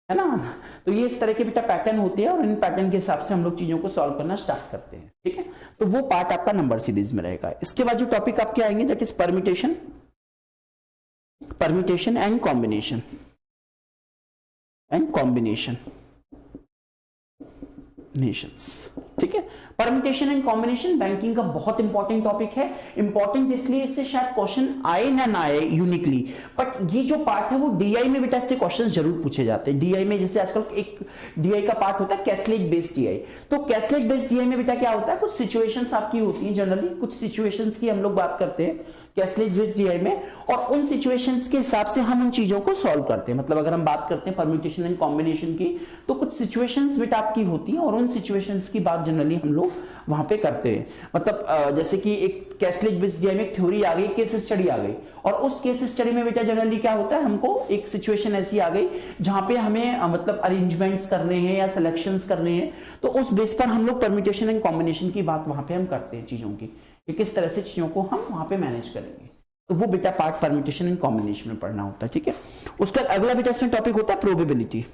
है ना। तो ये इस तरह के बेटा पैटर्न होते हैं और इन पैटर्न के हिसाब से हम लोग चीजों को सॉल्व करना स्टार्ट करते हैं, ठीक है। तो वो पार्ट आपका नंबर सीरीज में रहेगा। इसके बाद जो टॉपिक आपके आएंगे that is permutation and combination ठीक है। परम्यूटेशन एंड कॉम्बिनेशन बैंकिंग का बहुत इंपॉर्टेंट टॉपिक है। इंपॉर्टेंट इसलिए इससे शायद क्वेश्चन आए ना आए यूनिकली, बट ये जो पार्ट है वो डीआई में बेटा इससे क्वेश्चन जरूर पूछे जाते हैं। डीआई में जैसे आजकल एक डीआई का पार्ट होता है कैसलेट बेस्ड डीआई। तो कैसलेट बेस्ड डीआई में बेटा क्या होता है, कुछ सिचुएशंस आपकी होती हैं, जनरली कुछ सिचुएशंस की हम लोग बात करते हैं कैसलेट बेस्ड डीआई में, और उन सिचुएशंस के हिसाब से हम उन चीजों को सॉल्व करते हैं। मतलब अगर हम बात करते हैं परम्यूटेशन एंड कॉम्बिनेशन की, तो कुछ सिचुएशंस बेटा आपकी होती हैं और उन सिचुएशंस की बात जनरली हम लोग वहां पे करते हैं। मतलब जैसे कि एक कैसलेट बेस्ड डीआई में थ्योरी आ गई, केस स्टडी आ गई, और उस केस स्टडी में बेटा जनरली क्या होता है, हमको एक सिचुएशन ऐसी आ गई जहां पे हमें मतलब अरेंजमेंट्स करने हैं या सिलेक्शंस करने हैं, तो उस बेस पर हम लोग परम्यूटेशन एंड कॉम्बिनेशन की बात वहां पे हम करते हैं चीजों की, कि किस तरह से चीजों को हम वहां पे मैनेज करेंगे। तो वो बेटा पार्ट परम्यूटेशन एंड कॉम्बिनेशन में पढ़ना होता है, ठीक है। उसका अगला बेटा इसमें टॉपिक होता है प्रोबेबिलिटी,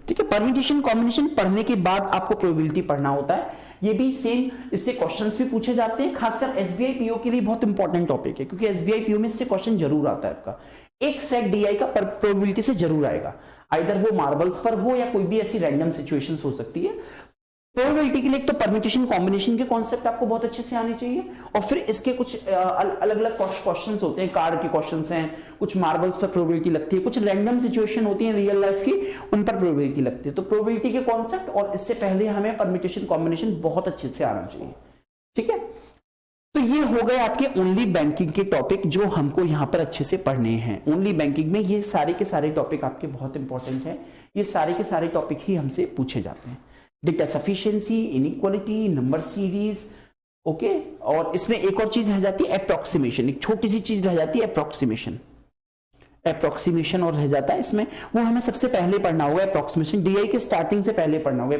ठीक है। परम्यूटेशन कॉम्बिनेशन पढ़ने के बाद आपको प्रोबेबिलिटी पढ़ना होता है। ये भी सेम, इससे क्वेश्चंस भी पूछे जाते हैं, खासकर एसबीआई पीओ के लिए बहुत इंपॉर्टेंट टॉपिक है, क्योंकि एसबीआई पीओ में इससे क्वेश्चन जरूर आता है। आपका एक सेट डीआई का प्रोबेबिलिटी से जरूर आएगा, आइदर वो मार्बल्स पर हो या कोई भी ऐसी रैंडम सिचुएशंस हो सकती है। प्रोबेबिलिटी के लिए तो परम्यूटेशन कॉम्बिनेशन के कॉन्सेप्ट आपको बहुत अच्छे से आने चाहिए, और फिर इसके कुछ अलग अलग क्वेश्चंस होते हैं, कार्ड के क्वेश्चंस हैं, कुछ मार्बल्स पर प्रोबेबिलिटी लगती है, कुछ रैंडम सिचुएशन होती है रियल लाइफ की, उन पर प्रोबेबिलिटी लगती है। तो प्रोबेबिलिटी के कॉन्सेप्ट और इससे पहले हमें परम्यूटेशन कॉम्बिनेशन बहुत अच्छे से आना चाहिए, ठीक है। तो ये हो गए आपके ओनली बैंकिंग के टॉपिक जो हमको यहां पर अच्छे से पढ़ने हैं। ओनली बैंकिंग में ये सारे के सारे टॉपिक आपके बहुत इंपॉर्टेंट है। ये सारे के सारे टॉपिक ही हमसे पूछे जाते हैं। Data sufficiency, inequality, number series, okay. और इसमें एक और चीज रह जाती है अप्रोक्सीमेशन, एक छोटी सी चीज रह जाती है अप्रोक्सीमेशन और रह जाता है इसमें, वो हमें सबसे पहले पढ़ना होगा। अप्रोक्सीमेशन डीआई के स्टार्टिंग से पहले पढ़ना होगा।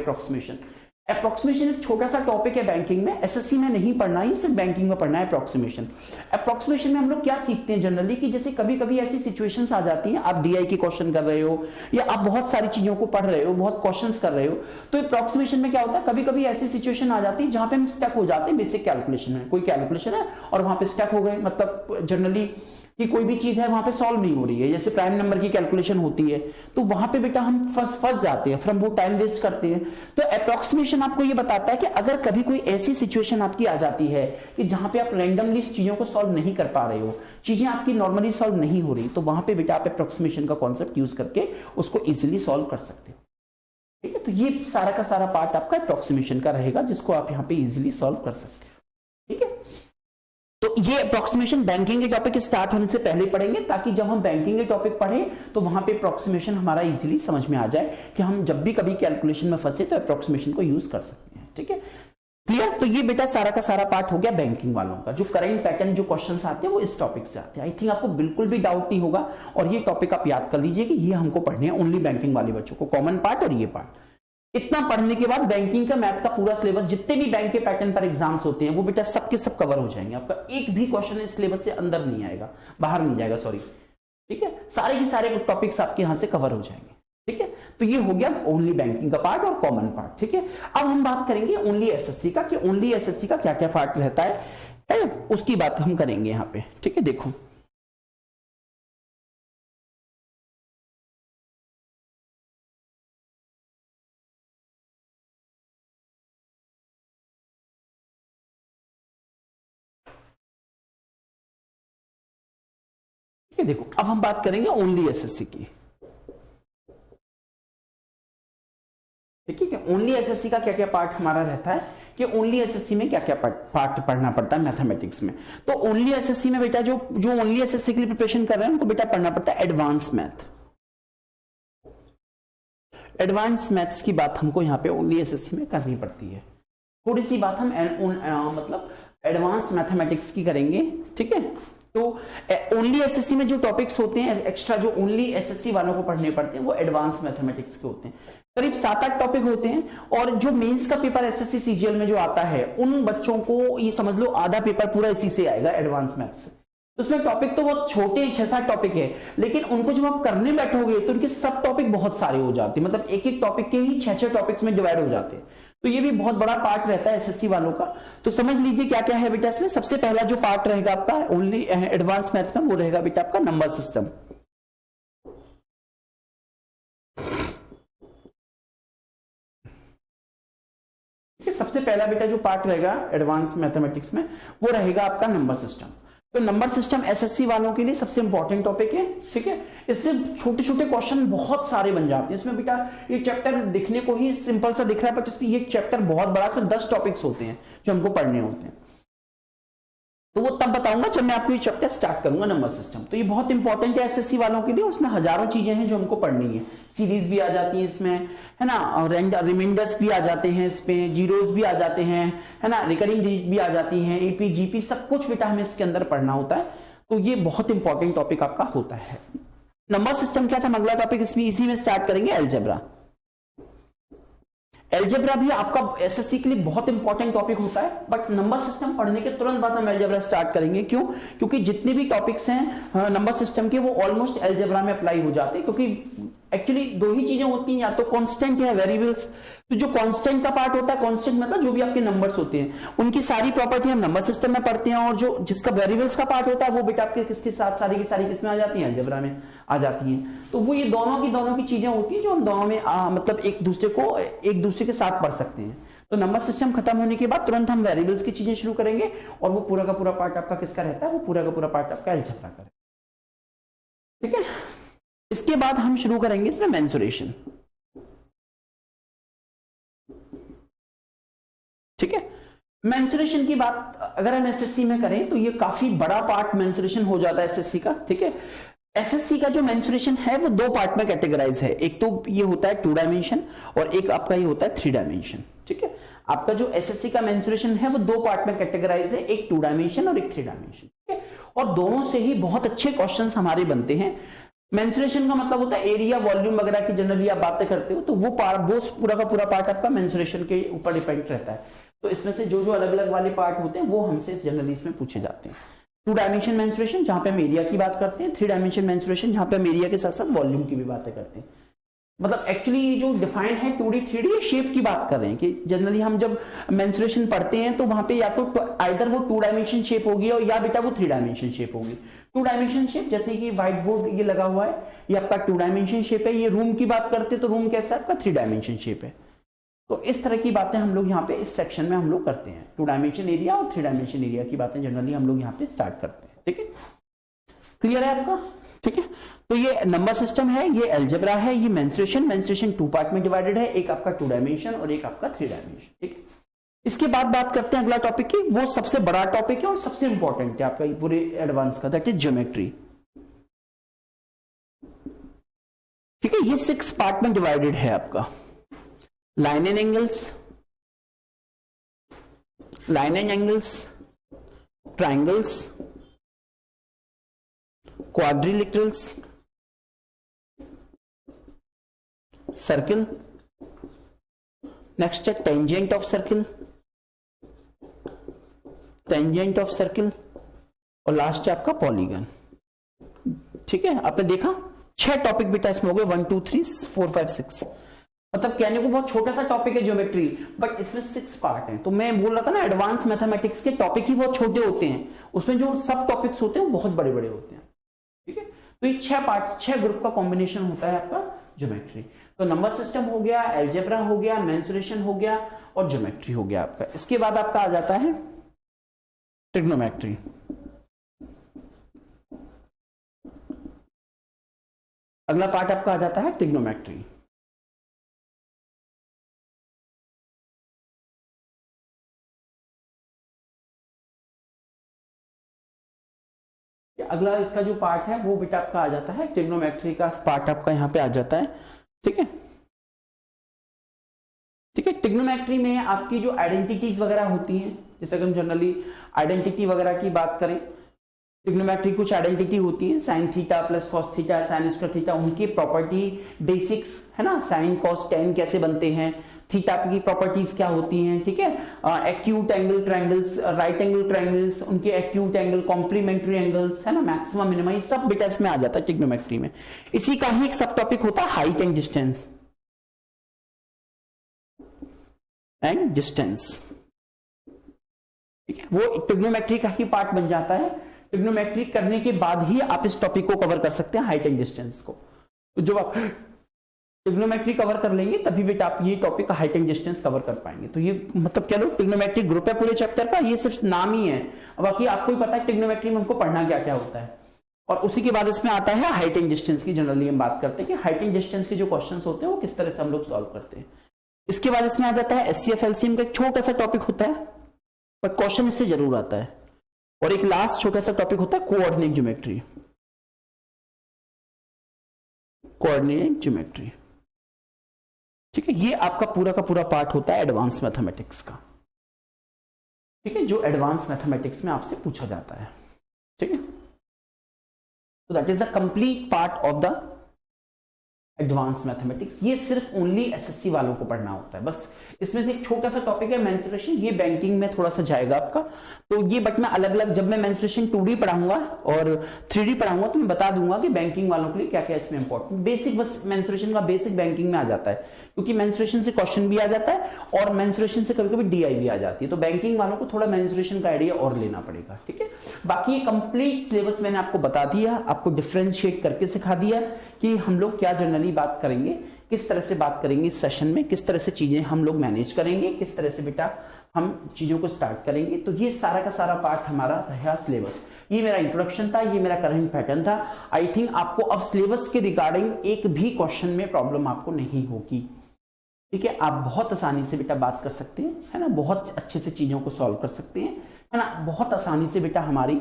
अप्रोक्सीमेशन एक छोटा सा टॉपिक है बैंकिंग में, एसएससी में नहीं पढ़ना है, सिर्फ बैंकिंग में पढ़ना है अप्रोक्सीमेशन में हम लोग क्या सीखते हैं जनरली, कि जैसे कभी कभी ऐसी सिचुएशंस आ जाती हैं, आप डीआई के क्वेश्चन कर रहे हो या आप बहुत सारी चीजों को पढ़ रहे हो, बहुत क्वेश्चंस कर रहे हो, तो अप्रोक्सीमेशन में क्या होता है, कभी कभी ऐसी सिचुएशन आ जाती है जहां पे हम स्टक हो जाते हैं बेसिक कैलकुलेशन में। कोई कैलकुलेशन है और वहां पे स्टक हो गए, मतलब जनरली कि कोई भी चीज है वहां पे सॉल्व नहीं हो रही है, जैसे प्राइम नंबर की कैलकुलेशन होती है, तो वहां पे बेटा हम फंस जाते हैं, फिर हम वो टाइम वेस्ट करते हैं। तो अप्रोक्सीमेशन आपको ये बताता है कि अगर कभी कोई ऐसी सिचुएशन आपकी आ जाती है कि जहां पे आप रैंडमली चीजों को सॉल्व नहीं कर पा रहे हो, चीजें आपकी नॉर्मली सॉल्व नहीं हो रही, तो वहां पे बेटा आप अप्रोक्सीमेशन का कॉन्सेप्ट यूज करके उसको इजिली सॉल्व कर सकते हो, ठीक है। तो ये सारा का सारा पार्ट आपका अप्रोक्सीमेशन का रहेगा, जिसको आप यहाँ पे इजिली सॉल्व कर सकते हो, ठीक है। तो ये अप्रोक्सीमेशन बैंकिंग के टॉपिक स्टार्ट होने से पहले पढ़ेंगे, ताकि जब हम बैंकिंग के टॉपिक पढ़ें तो वहां पे अप्रोक्सीमेशन हमारा इजीली समझ में आ जाए, कि हम जब भी कभी कैलकुलेशन में फंसे तो अप्रोक्सीमेशन को यूज कर सकते हैं, ठीक है। क्लियर। तो ये बेटा सारा का सारा पार्ट हो गया बैंकिंग वालों का। जो करंट पैटर्न जो क्वेश्चंस आते हैं वो इस टॉपिक से आते हैं। आई थिंक आपको बिल्कुल भी डाउट नहीं होगा, और ये टॉपिक आप याद कर लीजिए कि ये हमको पढ़ने हैं ओनली बैंकिंग वाले बच्चों को, कॉमन पार्ट और ये पार्ट। इतना पढ़ने के बाद बैंकिंग का मैथ का पूरा सिलेबस, जितने भी बैंक के पैटर्न पर एग्जाम्स होते हैं वो बेटा सबके सब कवर हो जाएंगे। आपका एक भी क्वेश्चन इस सिलेबस से अंदर नहीं आएगा, बाहर नहीं जाएगा, सॉरी, ठीक है। सारे के सारे टॉपिक्स आपके यहां से कवर हो जाएंगे, ठीक है। तो ये हो गया ओनली बैंकिंग का पार्ट और कॉमन पार्ट, ठीक है। अब हम बात करेंगे ओनली एसएससी का, कि ओनली एसएससी का क्या क्या पार्ट रहता है, उसकी बात हम करेंगे यहाँ पे, ठीक है। देखो देखो अब हम बात करेंगे ओनली एसएससी की, ठीक है। ओनली एसएससी का क्या क्या पार्ट हमारा रहता है, कि ओनली एसएससी में क्या क्या पार्ट पढ़ना पड़ता है मैथमेटिक्स में। तो ओनली एसएससी में बेटा जो ओनली एसएससी के लिए प्रिपरेशन कर रहे हैं उनको बेटा पढ़ना पड़ता है एडवांस मैथ। एडवांस मैथ्स की बात हमको यहाँ पे ओनली एसएससी में करनी पड़ती है। थोड़ी सी बात हम मतलब एडवांस मैथमेटिक्स की करेंगे, ठीक है, तो ओनली एसएससी में जो टॉपिक्स होते हैं एक्स्ट्रा, जो ओनली एसएससी वालों को पढ़ने पड़ते हैं, वो एडवांस मैथमेटिक्स के होते हैं। करीब 7-8 टॉपिक होते हैं। और जो मेंस का पेपर एसएससी सीजीएल में जो आता है, उन बच्चों को ये समझ लो आधा पेपर पूरा इसी से आएगा, एडवांस मैथ्स। तो उसमें टॉपिक तो बहुत छोटे 6-7 टॉपिक है, लेकिन उनको जब आप करने बैठोगे तो उनके सब टॉपिक बहुत सारे हो जाते हैं, मतलब एक एक टॉपिक के ही 6-6 टॉपिक्स में डिवाइड हो जाते हैं। तो ये भी बहुत बड़ा पार्ट रहता है एसएससी वालों का। तो समझ लीजिए क्या क्या है बेटा इसमें। सबसे पहला जो पार्ट रहेगा आपका ओनली एडवांस मैथ्स में, वो रहेगा बेटा आपका नंबर सिस्टम। सबसे पहला बेटा जो पार्ट रहेगा एडवांस मैथमेटिक्स में, वो रहेगा आपका नंबर सिस्टम। तो नंबर सिस्टम एसएससी वालों के लिए सबसे इंपॉर्टेंट टॉपिक है, ठीक है। इससे छोटे छोटे क्वेश्चन बहुत सारे बन जाते हैं। इसमें बेटा ये चैप्टर दिखने को ही सिंपल सा दिख रहा है, पर इसमें ये चैप्टर बहुत बड़ा, इसमें 10 टॉपिक्स होते हैं जो हमको पढ़ने होते हैं। तो वो तब बताऊंगा जब मैं आपको ये चैप्टर स्टार्ट करूंगा नंबर सिस्टम। तो ये बहुत इंपॉर्टेंट है एसएससी वालों के लिए। उसमें हजारों चीजें हैं जो हमको पढ़नी है। सीरीज भी आ जाती है इसमें, है ना, और रिमाइंडर्स भी आ जाते हैं इसमें, जीरोस भी आ जाते हैं, है ना, रिकरिंग डिजिट भी आ जाती हैं, एपी जीपी सब कुछ बेटा हमें इसके अंदर पढ़ना होता है। तो ये बहुत इंपॉर्टेंट टॉपिक आपका होता है। नंबर सिस्टम क्या था, अगला टॉपिक इसी में स्टार्ट करेंगे, अलजेब्रा। अलजेब्रा भी आपका एसएससी के लिए बहुत इंपॉर्टेंट टॉपिक होता है, बट नंबर सिस्टम पढ़ने के तुरंत बाद हम अलजेब्रा स्टार्ट करेंगे। क्यों? क्योंकि जितने भी टॉपिक्स हैं नंबर सिस्टम के, वो ऑलमोस्ट अलजेब्रा में अप्लाई हो जाते हैं। क्योंकि एक्चुअली दो ही चीजें होती हैं, या तो कांस्टेंट या वेरिएबल्स। तो जो कांस्टेंट का पार्ट होता है, कांस्टेंट मतलब जो भी आपके नंबर्स होते हैं, उनकी सारी प्रॉपर्टी हम नंबर सिस्टम में पढ़ते हैं। और जो जिसका वेरिएबल्स का पार्ट होता है, वो बेटा आपके किसके साथ सारी की सारी किसमें आ जाती है, अलजेब्रा में आ जाती हैं। तो वो ये दोनों की चीजें होती हैं जो हम दोनों में मतलब एक दूसरे के साथ पढ़ सकते हैं। तो नंबर सिस्टम खत्म होने के बाद तुरंत हम वेरिएबल्स की चीजें शुरू करेंगे, और वो पूरा का पूरा पार्ट आपका किसका रहता है, वो पूरा का पूरा पार्ट आपका अलजेब्रा का, ठीक है। इसके बाद हम शुरू करेंगे इसमें मेंसुरेशन, ठीक है। मेंसुरेशन की बात अगर हम एसएससी में करें तो ये काफी बड़ा पार्ट मेंसुरेशन हो जाता है एसएससी का, ठीक है। एसएससी का जो मेंसुरेशन है वो 2 पार्ट में कैटेगराइज है। एक तो ये होता है 2 डायमेंशन, और एक आपका ये होता है 3 डायमेंशन, ठीक है। आपका जो एसएससी का मेंसुरेशन है वो 2 पार्ट में कैटेगराइज है, एक 2 डायमेंशन और एक 3 डायमेंशन, ठीक है। और दोनों से ही बहुत अच्छे क्वेश्चंस हमारे बनते हैं। मेंसुरेशन का मतलब होता है एरिया, वॉल्यूम वगैरह की जनरली आप बातें करते हो, तो वो पूरा का पूरा पार्ट आपका मेंसुरेशन के ऊपर डिपेंड रहता है। तो इसमें से जो जो अलग अलग वाले पार्ट होते हैं वो हमसे जनरली इसमें पूछे जाते हैं। 2 डायमेंशन मेंसुरेशन जहां पे हम एरिया की बात करते हैं, 3 डायमेंशन मेंसुरेशन जहां पे हम एरिया के साथ साथ वॉल्यूम की भी बातें करते हैं। मतलब एक्चुअली जो डिफाइंड है 2D 3D शेप की बात कर रहे हैं, कि जनरली हम जब मेंसुरेशन पढ़ते हैं तो वहां पे या तो आइदर वो 2 डायमेंशन शेप होगी, और या बेटा वो 3 डायमेंशन शेप होगी। 2 डायमेंशन शेप जैसे कि व्हाइट बोर्ड ये लगा हुआ है, ये आपका 2 डायमेंशन शेप है। ये रूम की बात करते हैं तो रूम कैसा है आपका 3 डायमेंशन शेप है। तो इस तरह की बातें हम लोग यहाँ पे इस सेक्शन में हम लोग करते हैं। 2 डायमेंशन एरिया और 3 डायमेंशन एरिया की बातें जनरली हम लोग यहाँ पे स्टार्ट करते हैं, ठीक है। क्लियर है आपका, ठीक है। तो ये नंबर सिस्टम है, ये अलजेब्रा है, ये मेंसुरेशन 2 पार्ट में डिवाइडेड है, एक आपका 2 डायमेंशन और एक आपका 3 डायमेंशन, ठीक है। इसके बाद बात करते हैं अगला टॉपिक की, वो सबसे बड़ा टॉपिक है और सबसे इंपॉर्टेंट है आपका पूरे एडवांस का, दैट इज ज्योमेट्री, ठीक है। ये 6 पार्ट में डिवाइडेड है आपका। Line and angles, triangles, quadrilaterals, circle, next है टेंजेंट ऑफ सर्किल, और लास्ट है आपका पॉलीगन, ठीक है। आपने देखा 6 टॉपिक बेटा इसमें हो गए, 1 2 3 4 5 6। मतलब कहने को बहुत छोटा सा टॉपिक है ज्योमेट्री, बट इसमें 6 पार्ट हैं। तो मैं बोल रहा था ना एडवांस मैथमेटिक्स के टॉपिक ही बहुत छोटे होते हैं, उसमें जो सब टॉपिक्स होते हैं वो बहुत बड़े बड़े होते हैं, ठीक है। तो ये 6 पार्ट, 6 ग्रुप का कॉम्बिनेशन होता है आपका ज्योमेट्री। तो नंबर सिस्टम हो गया, अलजेब्रा हो गया, मेंसुरेशन हो गया और ज्योमेट्री हो गया आपका। इसके बाद आपका आ जाता है ट्रिग्नोमेट्री। अगला पार्ट आपका आ जाता है ट्रिग्नोमेट्री। अगला इसका जो पार्ट है वो बेटा आपका आ जाता है ट्रिग्नोमेट्री का पार्ट आपका यहाँ पे आ जाता है, ठीक है, ठीक है। ट्रिग्नोमेट्री में आपकी जो आइडेंटिटीज वगैरह होती हैं, जैसे अगर हम जनरली आइडेंटिटी वगैरह की बात करें ट्रिग्नोमेट्री कुछ आइडेंटिटी होती है, sine theta plus cos theta, sine square theta, उनकी प्रॉपर्टी बेसिक्स है ना, साइन कॉस टेन कैसे बनते हैं, थीटा की प्रॉपर्टीज क्या होती हैं, ठीक है, acute angle triangles, right angle triangles, उनके एक्यूट एंगल, कॉम्प्लीमेंट्री एंगल्स है ना, मैक्सिमम मिनिमम, ये सब बेटा इसमें आ जाता है ट्रिग्नोमेट्री में। इसी का ही एक सब टॉपिक होता है हाइट एंड डिस्टेंस, ठीक है, वो ट्रिग्नोमेट्री का ही पार्ट बन जाता है। ट्रिग्नोमेट्री करने के बाद ही आप इस टॉपिक को कवर कर सकते हैं, हाइट एंड डिस्टेंस को। तो जब आप ट्रिग्नोमेट्री कवर कर लेंगे तभी बेटा आप ये topic height and distance cover कर पाएंगे। तो ये मतलब क्या लो, ट्रिग्नोमेट्री ग्रुप है पूरे चैप्टर का, ये सिर्फ नाम ही है, बाकी आपको ही पता है ट्रिग्नोमेट्री में हमको पढ़ना क्या क्या होता है। और उसी के बाद इसमें आता है हाइट एंड डिस्टेंस की, जनरली हम बात करते हैं कि हाइट एंड डिस्टेंस के जो क्वेश्चंस होते हैं वो किस तरह से हम लोग सॉल्व करते हैं। इसके बाद इसमें आ जाता है एचसीएफ एलसीएम का एक छोटा सा टॉपिक होता है, पर क्वेश्चन इससे जरूर आता है। और एक लास्ट छोटा सा टॉपिक होता है कोऑर्डिनेट ज्योमेट्री, कोऑर्डिनेट ज्योमेट्री, ठीक है, ये आपका पूरा का पूरा पार्ट होता है एडवांस मैथमेटिक्स का, ठीक है, जो एडवांस मैथमेटिक्स में आपसे पूछा जाता है, ठीक है। तो that is the complete part of the advance mathematics. ये सिर्फ ओनली एसएससी वालों को पढ़ना होता है बस। इसमें से एक छोटा सा टॉपिक है मेंस्ट्रुएशन, ये बैंकिंग में थोड़ा सा जाएगा आपका, तो ये बट मैं अलग अलग जब मैं मेंस्ट्रुएशन 2D पढ़ाऊंगा और 3D पढ़ाऊंगा तो मैं बता दूंगा कि बैंकिंग वालों के लिए क्या क्या इसमें इंपॉर्टेंट, बेसिक बस मेंस्ट्रुएशन का बेसिक बैंकिंग में आ जाता है, क्योंकि मेंस्ट्रुएशन से क्वेश्चन भी आ जाता है और मेंस्ट्रुएशन से कभी कभी डीआई भी आ जाती है, तो बैंकिंग वालों को थोड़ा मेंस्ट्रुएशन का आइडिया और लेना पड़ेगा, ठीक है। बाकी ये कंप्लीट सिलेबस मैंने आपको बता दिया, आपको डिफ्रेंशिएट करके सिखा दिया कि हम लोग क्या जनरली बात करेंगे, किस तरह से बात करेंगे इस सेशन में, किस तरह से चीजें हम लोग मैनेज करेंगे, किस तरह से बेटा हम चीजों को स्टार्ट करेंगे। तो ये सारा का सारा पार्ट हमारा रहा सिलेबस। ये मेरा इंट्रोडक्शन था, ये मेरा करंट पैटर्न था। आई थिंक आपको अब सिलेबस के रिगार्डिंग एक भी क्वेश्चन में प्रॉब्लम आपको नहीं होगी, ठीक है। आप बहुत आसानी से बेटा बात कर सकते हैं, है ना, बहुत अच्छे से चीजों को सॉल्व कर सकते हैं, है ना, बहुत आसानी से बेटा हमारी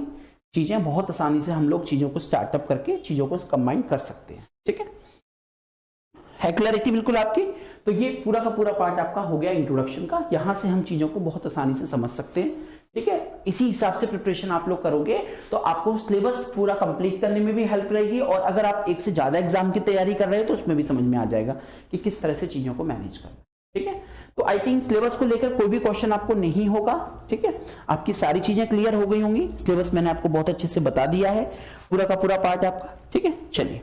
चीजें, बहुत आसानी से हम लोग चीजों को स्टार्टअप करके चीजों को कंबाइन कर सकते हैं, ठीक है क्लैरिटी बिल्कुल आपकी। तो ये पूरा का पूरा पार्ट आपका हो गया इंट्रोडक्शन का, यहां से हम चीजों को बहुत आसानी से समझ सकते हैं, ठीक है। इसी हिसाब से प्रिपरेशन आप लोग करोगे तो आपको सिलेबस पूरा कंप्लीट करने में भी हेल्प रहेगी, और अगर आप एक से ज्यादा एग्जाम की तैयारी कर रहे हो तो उसमें भी समझ में आ जाएगा कि किस तरह से चीजों को मैनेज करना, ठीक है। तो आई थिंक सिलेबस को लेकर कोई भी क्वेश्चन आपको नहीं होगा, ठीक है, आपकी सारी चीजें क्लियर हो गई होंगी। सिलेबस मैंने आपको बहुत अच्छे से बता दिया है, पूरा का पूरा पार्ट आपका, ठीक है। चलिए